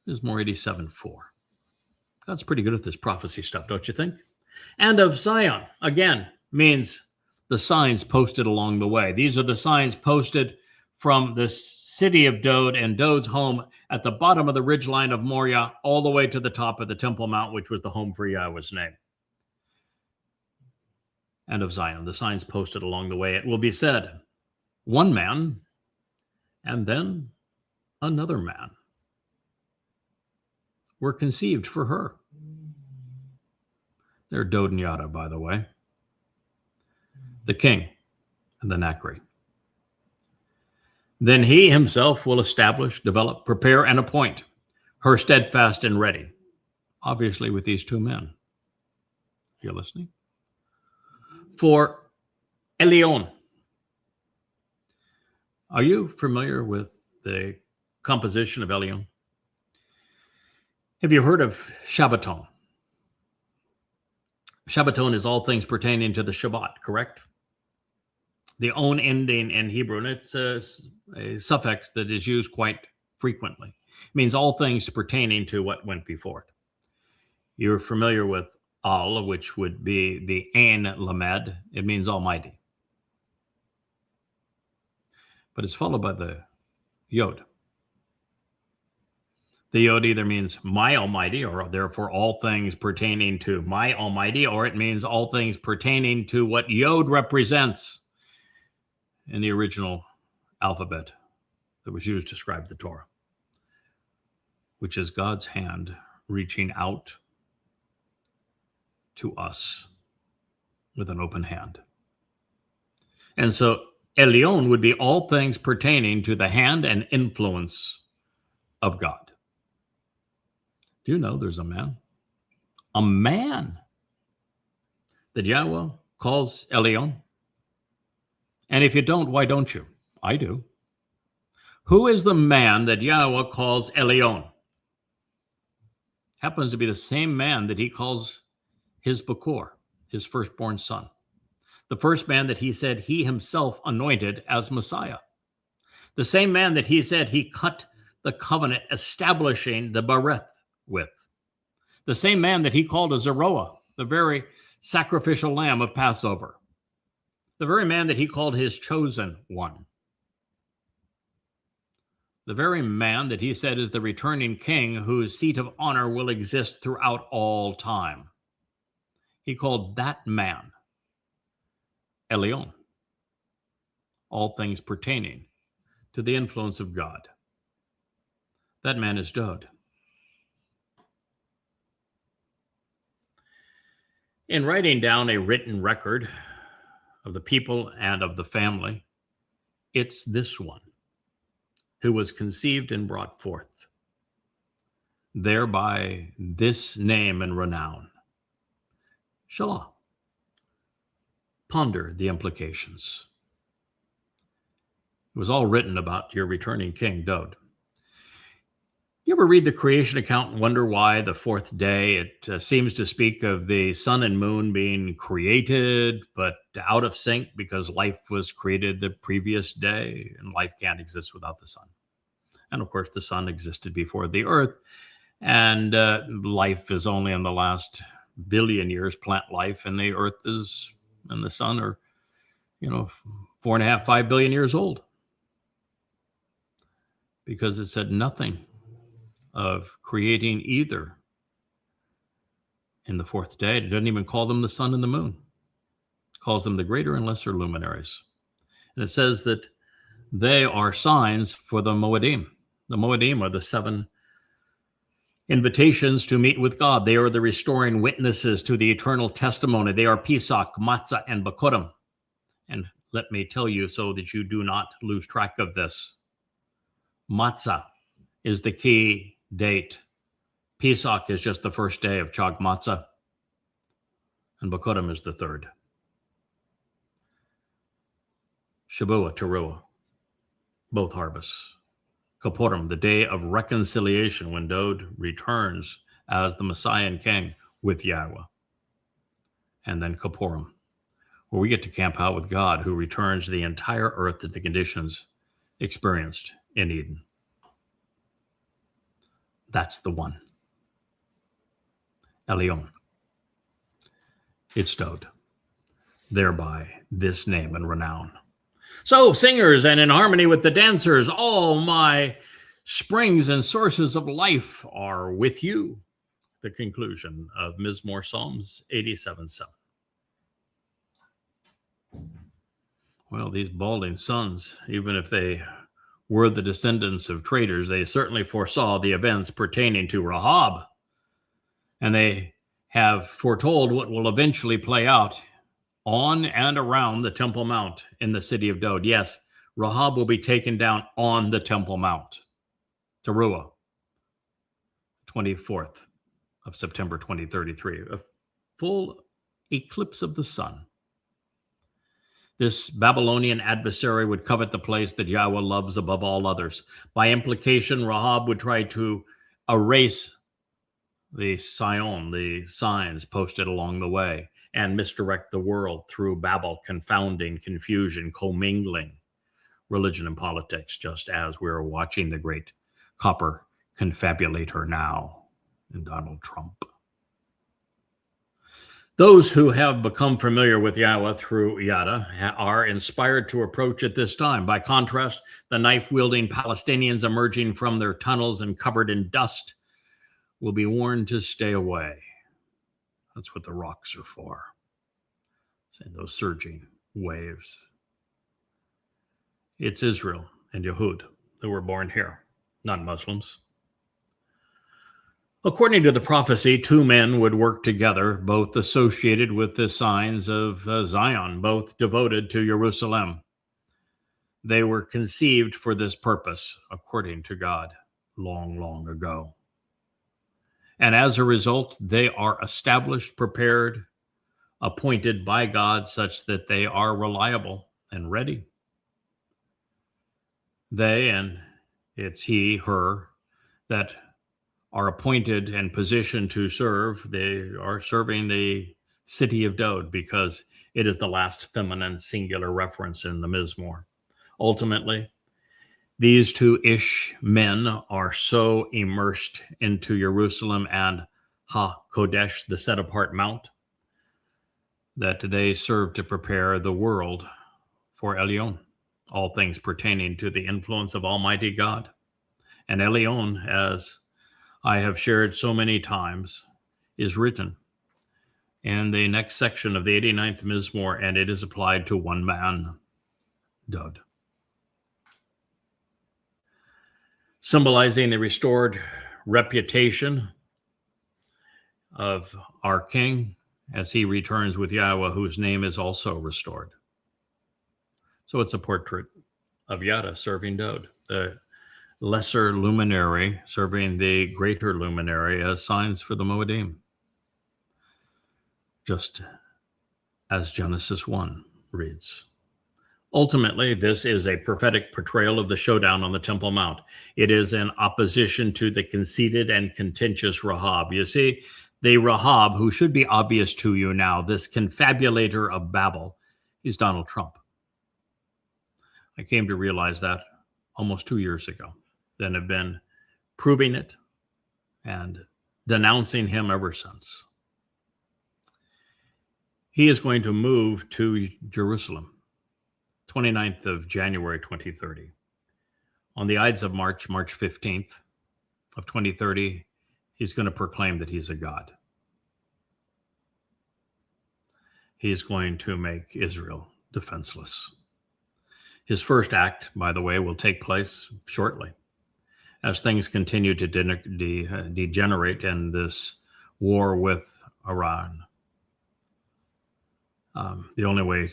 This is more 87.4. God's pretty good at this prophecy stuff, don't you think? And of Zion, again, means the signs posted along the way. These are the signs posted from the city of Dod and Dod's home at the bottom of the ridgeline of Moriah, all the way to the top of the Temple Mount, which was the home for Yahweh's name. And of Zion, the signs posted along the way. It will be said, one man, and then another man were conceived for her. They're Dod and Yada, by the way. The king and the Nakri. Then he himself will establish, develop, prepare, and appoint her steadfast and ready. Obviously with these two men. You're listening? For Elion. Are you familiar with the composition of Elion? Have you heard of Shabbaton? Shabbaton is all things pertaining to the Shabbat, correct? The own ending in Hebrew, and it's a suffix that is used quite frequently. It means all things pertaining to what went before it. You're familiar with Al, which would be the Ein Lamed. It means Almighty. But it's followed by the Yod. The Yod either means my Almighty, or therefore all things pertaining to my Almighty, or it means all things pertaining to what Yod represents in the original alphabet that was used to scribe the Torah, which is God's hand reaching out to us with an open hand. And so Elion would be all things pertaining to the hand and influence of God. Do you know there's a man that Yahweh calls Elion? And if you don't, why don't you? I do. Who is the man that Yahweh calls Elyon? Happens to be the same man that he calls his Bakor, his firstborn son. The first man that he said he himself anointed as Messiah. The same man that he said he cut the covenant establishing the Berith with. The same man that he called a Zeroah, the very sacrificial lamb of Passover. The very man that he called his chosen one. The very man that he said is the returning king whose seat of honor will exist throughout all time. He called that man Elyon. All things pertaining to the influence of God. That man is Dod. In writing down a written record of the people and of the family, it's this one who was conceived and brought forth, thereby this name and renown. Shalah. Ponder the implications. It was all written about your returning king, Dod. You ever read the creation account and wonder why the fourth day it seems to speak of the sun and moon being created, but out of sync because life was created the previous day and life can't exist without the sun. And of course, the sun existed before the earth, and life is only in the last billion years, plant life, and the earth is and the sun are, 4.5, 5 billion years old. Because it said nothing of creating either in the fourth day. It doesn't even call them the sun and the moon. It calls them the greater and lesser luminaries. And it says that they are signs for the Moedim. The Moedim are the 7 invitations to meet with God. They are the restoring witnesses to the eternal testimony. They are Pesach, Matzah, and Bakurim. And let me tell you so that you do not lose track of this. Matzah is the key date. Pesach is just the first day of Chag Matzah. And Bakurim is the third. Shabuah, Teruah, both harvests. Koporim, the day of reconciliation, when Dod returns as the Messiah and King with Yahweh. And then Koporim, where we get to camp out with God, who returns the entire earth to the conditions experienced in Eden. That's the one. Elyon. It's Dod. Thereby this name and renown. So, singers, and in harmony with the dancers, all my springs and sources of life are with you. The conclusion of Mizmor Psalms 87:7. Well, these balding sons, even if they were the descendants of traitors, they certainly foresaw the events pertaining to Rahab. And they have foretold what will eventually play out on and around the Temple Mount in the city of Dod. Yes, Rahab will be taken down on the Temple Mount. Teruah, 24th of September 2033, a full eclipse of the sun. This Babylonian adversary would covet the place that Yahweh loves above all others. By implication, Rahab would try to erase the Sion, the signs posted along the way, and misdirect the world through Babel, confounding, confusion, commingling religion and politics, just as we're watching the great copper confabulator now in Donald Trump. Those who have become familiar with Yahweh through Yada are inspired to approach it this time. By contrast, the knife-wielding Palestinians emerging from their tunnels and covered in dust will be warned to stay away. That's what the rocks are for. And those surging waves. It's Israel and Yehud who were born here, not Muslims. According to the prophecy, 2 men would work together, both associated with the signs of Zion, both devoted to Jerusalem. They were conceived for this purpose, according to God, long, long ago. And as a result, they are established, prepared, appointed by God such that they are reliable and ready. They, and it's he, her, that are appointed and positioned to serve. They are serving the city of Dod because it is the last feminine singular reference in the Mizmor. Ultimately, these two Ish men are so immersed into Jerusalem and HaKodesh, the set-apart mount, that they serve to prepare the world for Elyon, all things pertaining to the influence of Almighty God. And Elyon, as I have shared so many times, is written in the next section of the 89th Mizmor, and it is applied to one man, Dod. Symbolizing the restored reputation of our king as he returns with Yahweh, whose name is also restored. So it's a portrait of Yada serving Dod, the lesser luminary serving the greater luminary as signs for the Moedim, just as Genesis 1 reads. Ultimately, this is a prophetic portrayal of the showdown on the Temple Mount. It is in opposition to the conceited and contentious Rahab. You see, the Rahab, who should be obvious to you now, this confabulator of Babel, is Donald Trump. I came to realize that almost 2 years ago. Then have been proving it and denouncing him ever since. He is going to move to Jerusalem, 29th of January, 2030. On the Ides of March 15th of 2030, he's going to proclaim that he's a god. He's going to make Israel defenseless. His first act, by the way, will take place shortly as things continue to degenerate in this war with Iran. The only way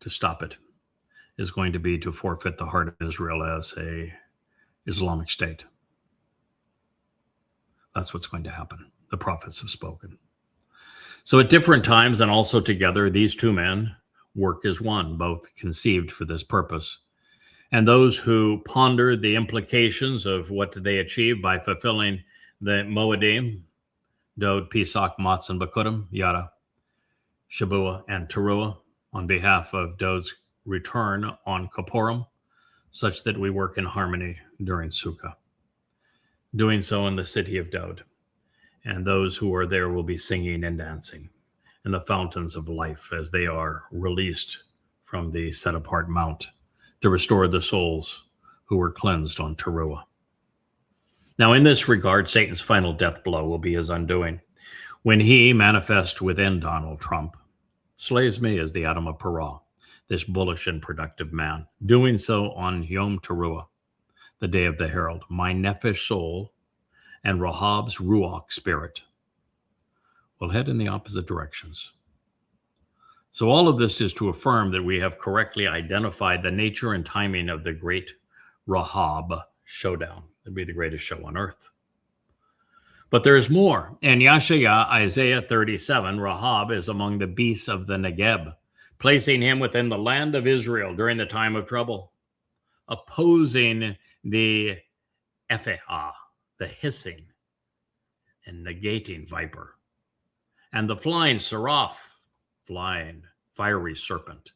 to stop it is going to be to forfeit the heart of Israel as a Islamic state. That's what's going to happen. The prophets have spoken. So at different times and also together, these two men work as one, both conceived for this purpose. And those who ponder the implications of what they achieve by fulfilling the Moedim, Dod, Pesach, Matzah, and Bakurim, Yada, Shabua, and Teruah, on behalf of Dod's return on Koporim, such that we work in harmony during Sukkah, doing so in the city of Dod. And those who are there will be singing and dancing in the fountains of life as they are released from the set-apart mount to restore the souls who were cleansed on Teruah. Now, in this regard, Satan's final death blow will be his undoing, when he, manifest within Donald Trump, slays me as the Adam of Parah, this bullish and productive man, doing so on Yom Teruah, the day of the herald. My nephesh soul and Rahab's ruach spirit will head in the opposite directions. So all of this is to affirm that we have correctly identified the nature and timing of the great Rahab showdown. It'd be the greatest show on earth. But there's more. In Yashaya, Isaiah 37, Rahab is among the beasts of the Negeb, placing him within the land of Israel during the time of trouble, opposing the Ephah, the hissing and negating viper, and the flying seraph, flying fiery serpent.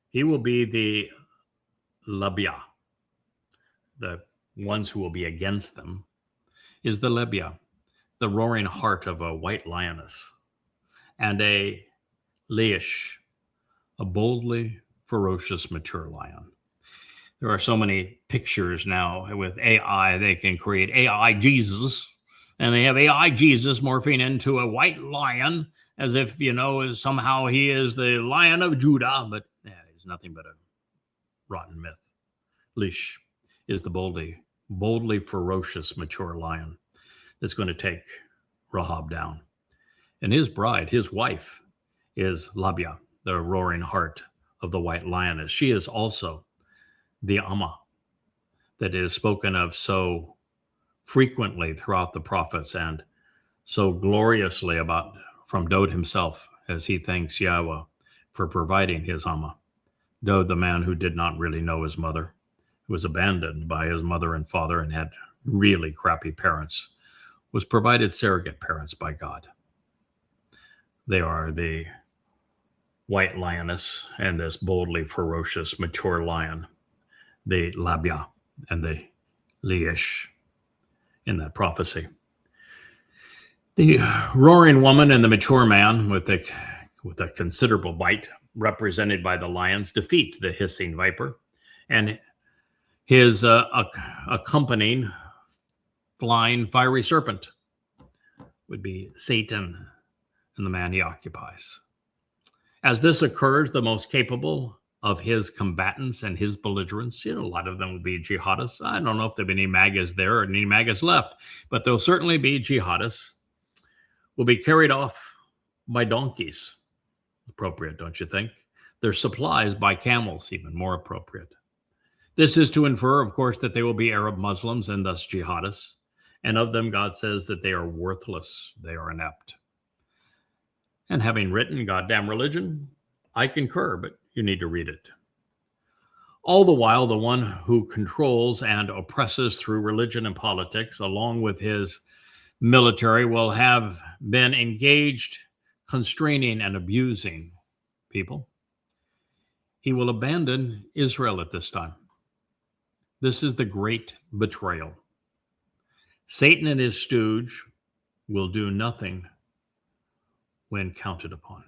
He will be the Labia. The ones who will be against them is the Lebia, the roaring heart of a white lioness, and a Leish, a boldly ferocious mature lion. There are so many pictures now with AI. They can create AI Jesus, and they have AI Jesus morphing into a white lion as if, somehow he is the Lion of Judah, but he's nothing but a rotten myth. Leish is the boldly ferocious mature lion that's going to take Rahab down. And his bride, his wife, is Labia, the roaring heart of the white lioness. She is also the Amma that is spoken of so frequently throughout the prophets and so gloriously about from Dod himself as he thanks Yahweh for providing his Amma, though the man who did not really know his mother, who was abandoned by his mother and father and had really crappy parents, was provided surrogate parents by God. They are the white lioness and this boldly ferocious mature lion, the labia and the leish in that prophecy. The roaring woman and the mature man with a considerable bite, represented by the lions, defeat the hissing viper, and his accompanying flying fiery serpent would be Satan and the man he occupies. As this occurs, the most capable of his combatants and his belligerents, a lot of them will be jihadists. I don't know if there will be any MAGAs there or any MAGAs left, but there'll certainly be jihadists, will be carried off by donkeys. Appropriate, don't you think? Their supplies by camels, even more appropriate. This is to infer, of course, that they will be Arab Muslims and thus jihadists. And of them, God says that they are worthless, they are inept. And having written Goddamn Religion, I concur, but you need to read it. All the while, the one who controls and oppresses through religion and politics, along with his military, will have been engaged, constraining and abusing people. He will abandon Israel at this time. This is the great betrayal. Satan and his stooge will do nothing when counted upon.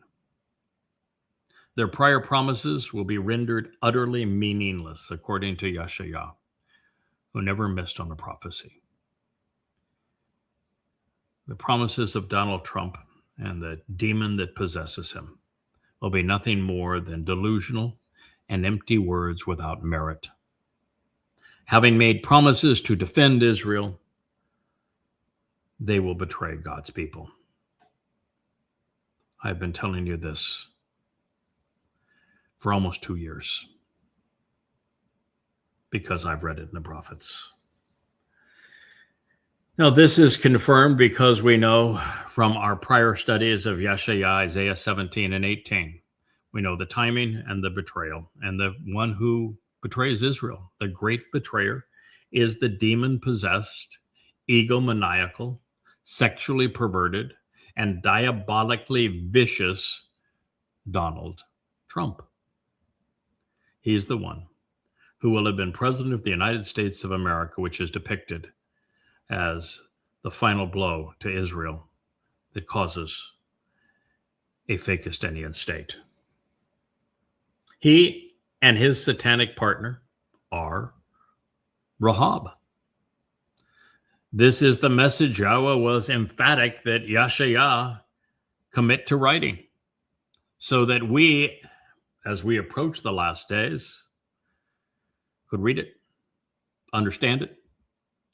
Their prior promises will be rendered utterly meaningless, according to Yahowah, who never missed on a prophecy. The promises of Donald Trump and the demon that possesses him will be nothing more than delusional and empty words without merit. Having made promises to defend Israel, they will betray God's people. I've been telling you this for almost 2 years because I've read it in the prophets. Now, this is confirmed because we know from our prior studies of Yahowah, Isaiah 17 and 18, we know the timing and the betrayal. And the one who betrays Israel, the great betrayer, is the demon-possessed, egomaniacal, sexually perverted, and diabolically vicious Donald Trump. He is the one who will have been president of the United States of America, which is depicted as the final blow to Israel that causes a Fakistanian state. He and his satanic partner are Rahab. This is the message Yahweh was emphatic that Yahowah commit to writing, so that we, as we approach the last days, could read it, understand it,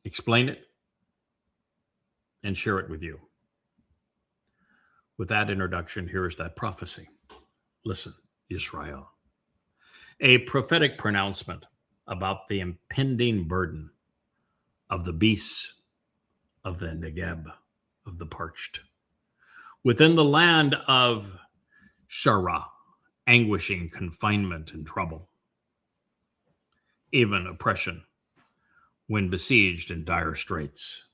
explain it, and share it with you. With that introduction, here is that prophecy. Listen, Israel. A prophetic pronouncement about the impending burden of the beasts of the Negeb, of the parched. Within the land of Shara, anguishing, confinement, and trouble. Even oppression when besieged in dire straits.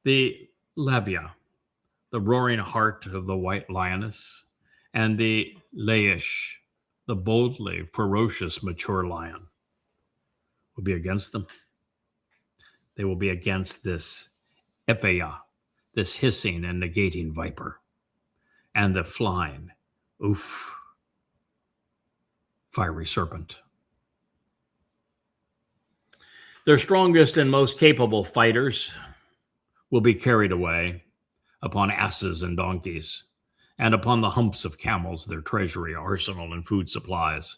The labia, the roaring heart of the white lioness, and the leish, the boldly ferocious mature lion, will be against them. They will be against this ephaya, this hissing and negating viper, and the flying, fiery serpent. Their strongest and most capable fighters will be carried away upon asses and donkeys, and upon the humps of camels, their treasury, arsenal, and food supplies,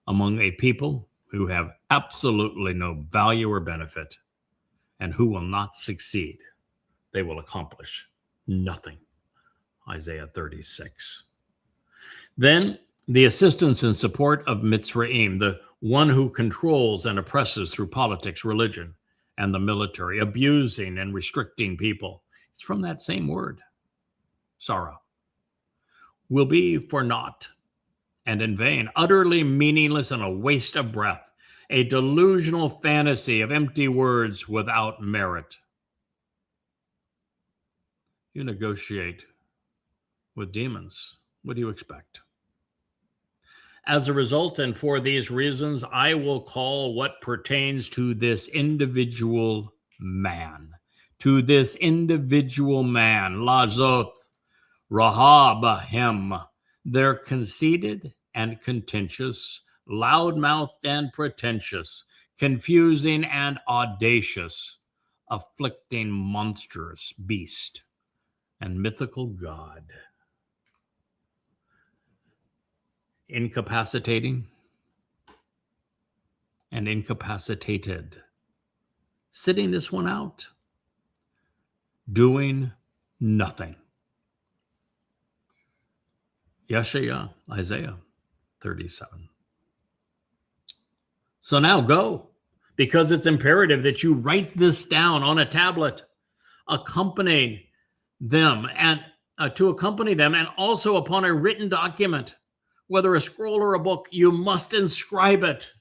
among a people who have absolutely no value or benefit, and who will not succeed. They will accomplish nothing. Isaiah 36. Then the assistance and support of Mitzrayim, the one who controls and oppresses through politics, religion, and the military, abusing and restricting people. It's from that same word, Sarah, will be for naught and in vain, utterly meaningless and a waste of breath, a delusional fantasy of empty words without merit. You negotiate with demons. What do you expect? As a result, and for these reasons, I will call what pertains to this individual man, Lazoth, Rahab, him. They're conceited and contentious, loud-mouthed and pretentious, confusing and audacious, afflicting monstrous beast and mythical god. Incapacitating and incapacitated. Sitting this one out. Doing nothing. Yeshaya, Isaiah 37. So now go, because it's imperative that you write this down on a tablet, accompanying them and to accompany them, and also upon a written document, whether a scroll or a book. You must inscribe it,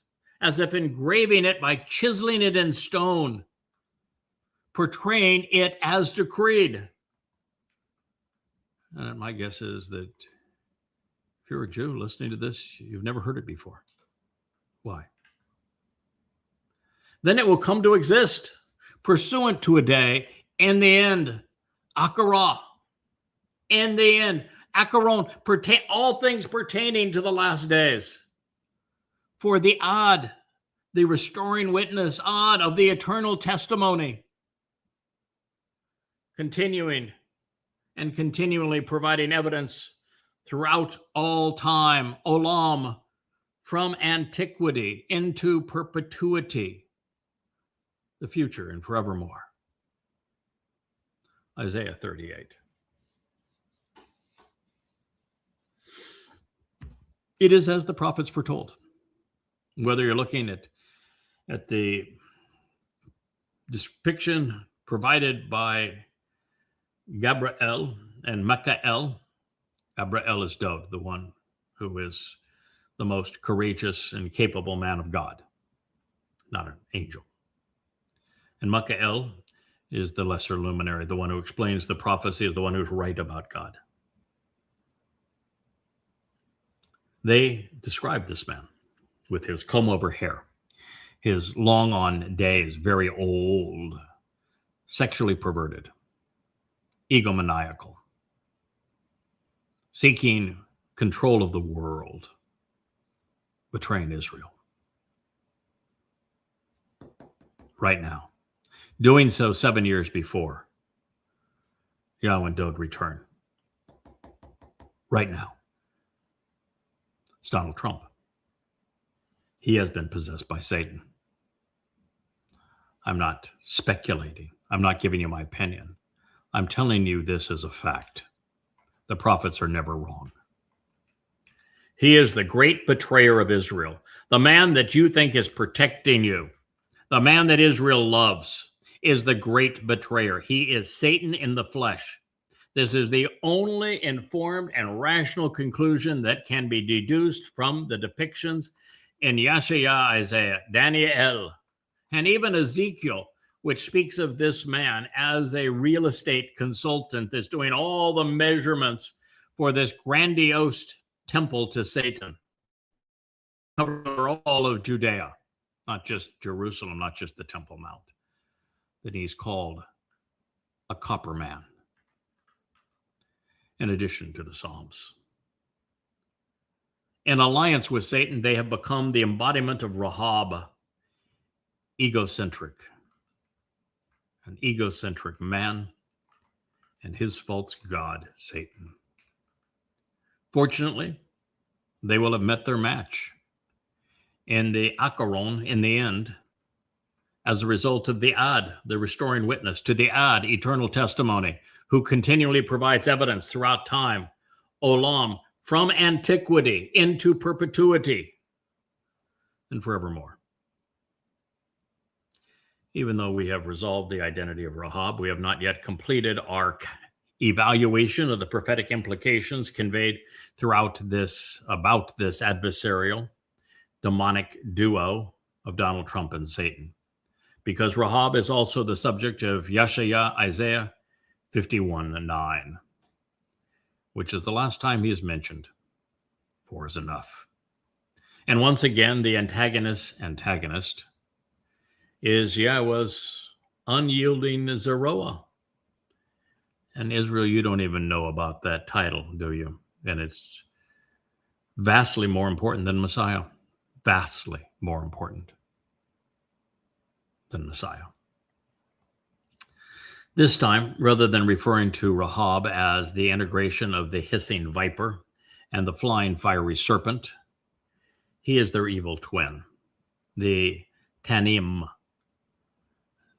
as if engraving it by chiseling it in stone, portraying it as decreed. And my guess is that if you're a Jew listening to this, you've never heard it before. Why? Then it will come to exist, pursuant to a day, in the end, Akarah, in the end, Akaron, all things pertaining to the last days. For the Ad, the restoring witness, Ad of the eternal testimony, continuing and continually providing evidence throughout all time, Olam, from antiquity into perpetuity, the future and forevermore. Isaiah 38. It is as the prophets foretold. Whether you're looking at the depiction provided by Gabriel and Michael. Gabriel is Dov, the one who is the most courageous and capable man of God, not an angel. And Michael is the lesser luminary, the one who explains the prophecy, is the one who's right about God. They describe this man with his comb-over hair, his long-on days, very old, sexually perverted, egomaniacal, seeking control of the world, betraying Israel. Right now. Doing so 7 years before Yahweh and Dod return. Right now. It's Donald Trump. He has been possessed by Satan. I'm not speculating. I'm not giving you my opinion. I'm telling you this as a fact. The prophets are never wrong. He is the great betrayer of Israel, the man that you think is protecting you, the man that Israel loves, is the great betrayer. He is Satan in the flesh. This is the only informed and rational conclusion that can be deduced from the depictions in Yeshaya, Isaiah, Daniel, and even Ezekiel, which speaks of this man as a real estate consultant that's doing all the measurements for this grandiose temple to Satan. Cover all of Judea, not just Jerusalem, not just the Temple Mount. That he's called a copper man, in addition to the Psalms. In alliance with Satan, they have become the embodiment of Rahab, egocentric. An egocentric man and his false god, Satan. Fortunately, they will have met their match in the Akaron in the end, as a result of the Ad, the restoring witness, to the Ad, eternal testimony, who continually provides evidence throughout time, Olam, from antiquity into perpetuity and forevermore. Even though we have resolved the identity of Rahab, we have not yet completed our evaluation of the prophetic implications conveyed throughout this, about this adversarial demonic duo of Donald Trump and Satan. Because Rahab is also the subject of Yeshaya, Isaiah 51:9, which is the last time he is mentioned. 4 is enough. And once again, the antagonist is Yahweh's unyielding Zeroah. And Israel, you don't even know about that title, do you? And it's vastly more important than Messiah. Vastly more important than Messiah. This time, rather than referring to Rahab as the integration of the hissing viper and the flying fiery serpent, he is their evil twin, the Tanim,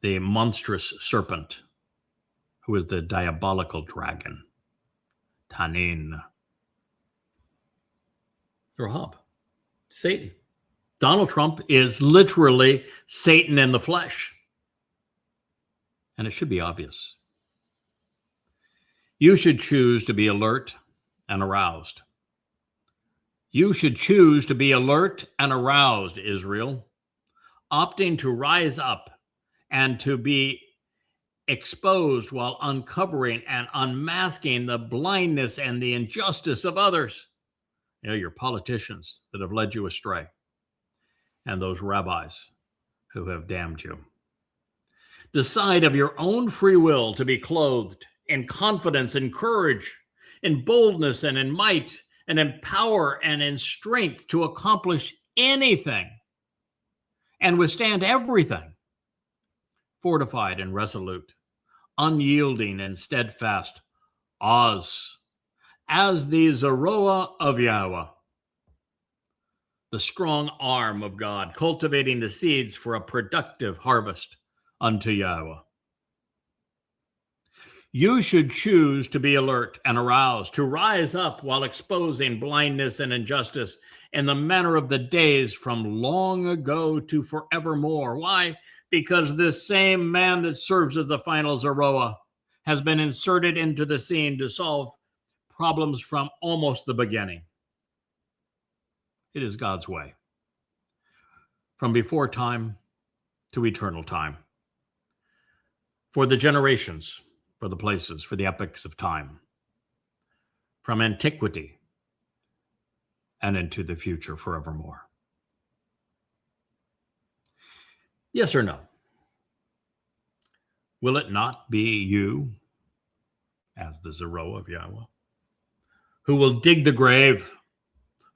the monstrous serpent, who is the diabolical dragon, Tanin. Rahab, Satan. Donald Trump is literally Satan in the flesh. And it should be obvious. You should choose to be alert and aroused. You should choose to be alert and aroused, Israel, opting to rise up and to be exposed while uncovering and unmasking the blindness and the injustice of others. You know, your politicians that have led you astray, and those rabbis who have damned you. Decide of your own free will to be clothed in confidence and courage, in boldness and in might, and in power and in strength to accomplish anything and withstand everything. Fortified and resolute, unyielding and steadfast, as the Zeroah of Yahweh, the strong arm of God, cultivating the seeds for a productive harvest unto Yahweh. You should choose to be alert and aroused, to rise up while exposing blindness and injustice in the manner of the days from long ago to forevermore. Why? Because this same man that serves as the final Zeroah has been inserted into the scene to solve problems from almost the beginning. It is God's way. From before time to eternal time. For the generations, for the places, for the epochs of time. From antiquity and into the future forevermore. Yes or no? Will it not be you, as the Zeroah of Yahweh, who will dig the grave,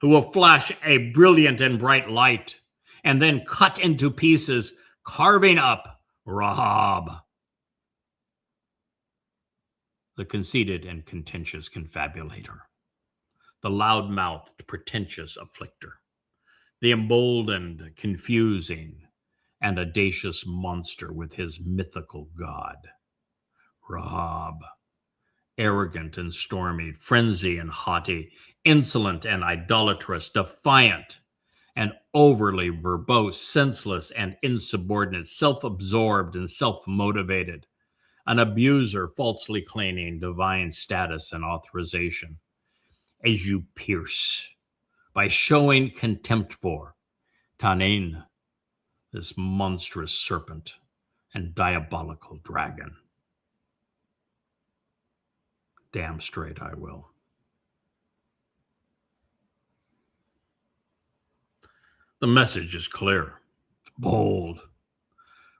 who will flash a brilliant and bright light, and then cut into pieces, carving up Rahab, the conceited and contentious confabulator, the loud-mouthed, pretentious afflictor, the emboldened, confusing, and audacious monster with his mythical god, Rahab, arrogant and stormy, frenzy and haughty, insolent and idolatrous, defiant and overly verbose, senseless and insubordinate, self-absorbed and self-motivated, an abuser falsely claiming divine status and authorization, as you pierce by showing contempt for Tanin, this monstrous serpent and diabolical dragon. Damn straight I will. The message is clear. It's bold.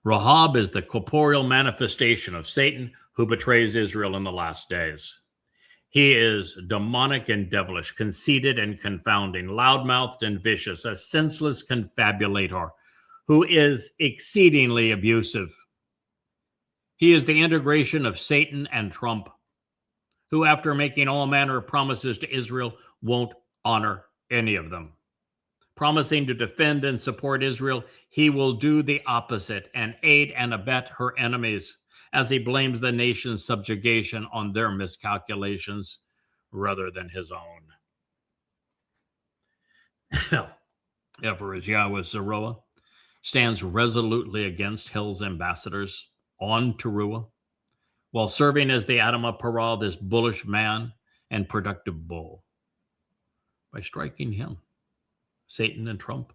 Rahab is the corporeal manifestation of Satan who betrays Israel in the last days. He is demonic and devilish, conceited and confounding, loudmouthed and vicious, a senseless confabulator who is exceedingly abusive. He is the integration of Satan and Trump, who, after making all manner of promises to Israel, won't honor any of them. Promising to defend and support Israel, he will do the opposite and aid and abet her enemies as he blames the nation's subjugation on their miscalculations rather than his own. Ever as Yahweh's Zeroah stands resolutely against hell's ambassadors on Towrahless, while serving as the Adam of Parah, this bullish man and productive bull. By striking him, Satan and Trump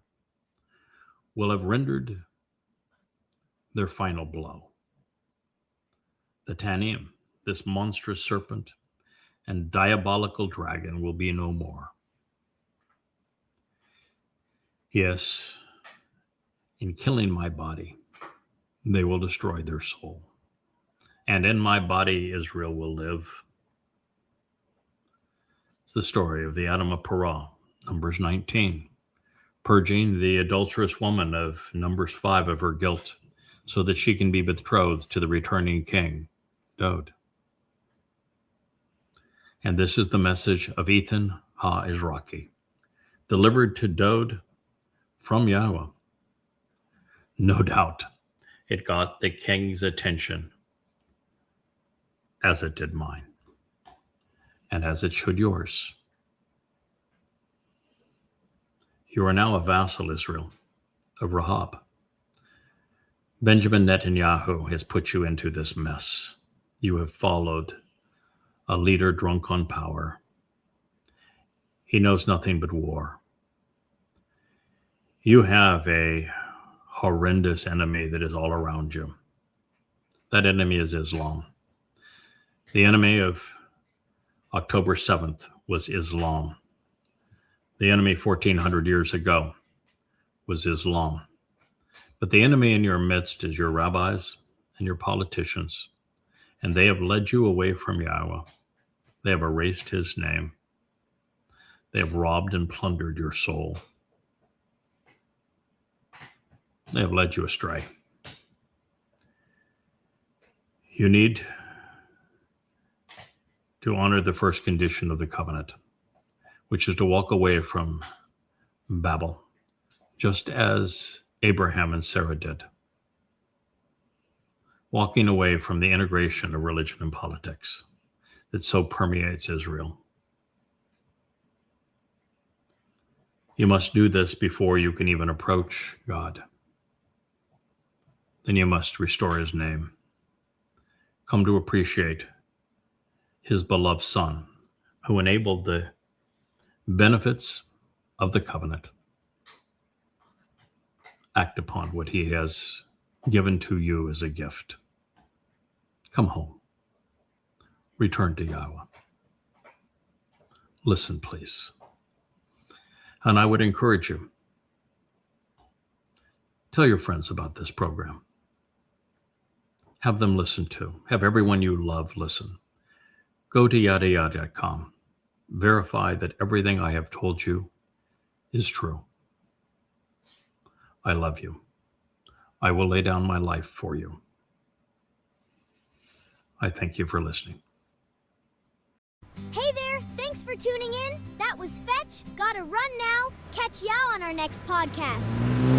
will have rendered their final blow. The Tannim, this monstrous serpent and diabolical dragon, will be no more. Yes, in killing my body, they will destroy their soul. And in my body, Israel will live. It's the story of the Adam of Parah, Numbers 19, purging the adulterous woman of Numbers 5 of her guilt so that she can be betrothed to the returning king, Dod. And this is the message of Ethan Ha-Izraki, delivered to Dod from Yahweh. No doubt it got the king's attention, as it did mine, and as it should yours. You are now a vassal, Israel, of Rahab. Benjamin Netanyahu has put you into this mess. You have followed a leader drunk on power. He knows nothing but war. You have a horrendous enemy that is all around you. That enemy is Islam. The enemy of October 7th was Islam. The enemy 1400 years ago was Islam. But the enemy in your midst is your rabbis and your politicians, and they have led you away from Yahweh. They have erased his name. They have robbed and plundered your soul. They have led you astray. You need to honor the first condition of the covenant, which is to walk away from Babel, just as Abraham and Sarah did, walking away from the integration of religion and politics that so permeates Israel. You must do this before you can even approach God. Then you must restore his name. Come to appreciate his beloved Son, who enabled the benefits of the covenant. Act upon what he has given to you as a gift. Come home. Return to Yahweh. Listen, please. And I would encourage you, tell your friends about this program. Have them listen to. Have everyone you love listen. Go to yadayah.com. Verify that everything I have told you is true. I love you. I will lay down my life for you. I thank you for listening. Hey there, thanks for tuning in. That was Fetch. Gotta run now. Catch y'all on our next podcast.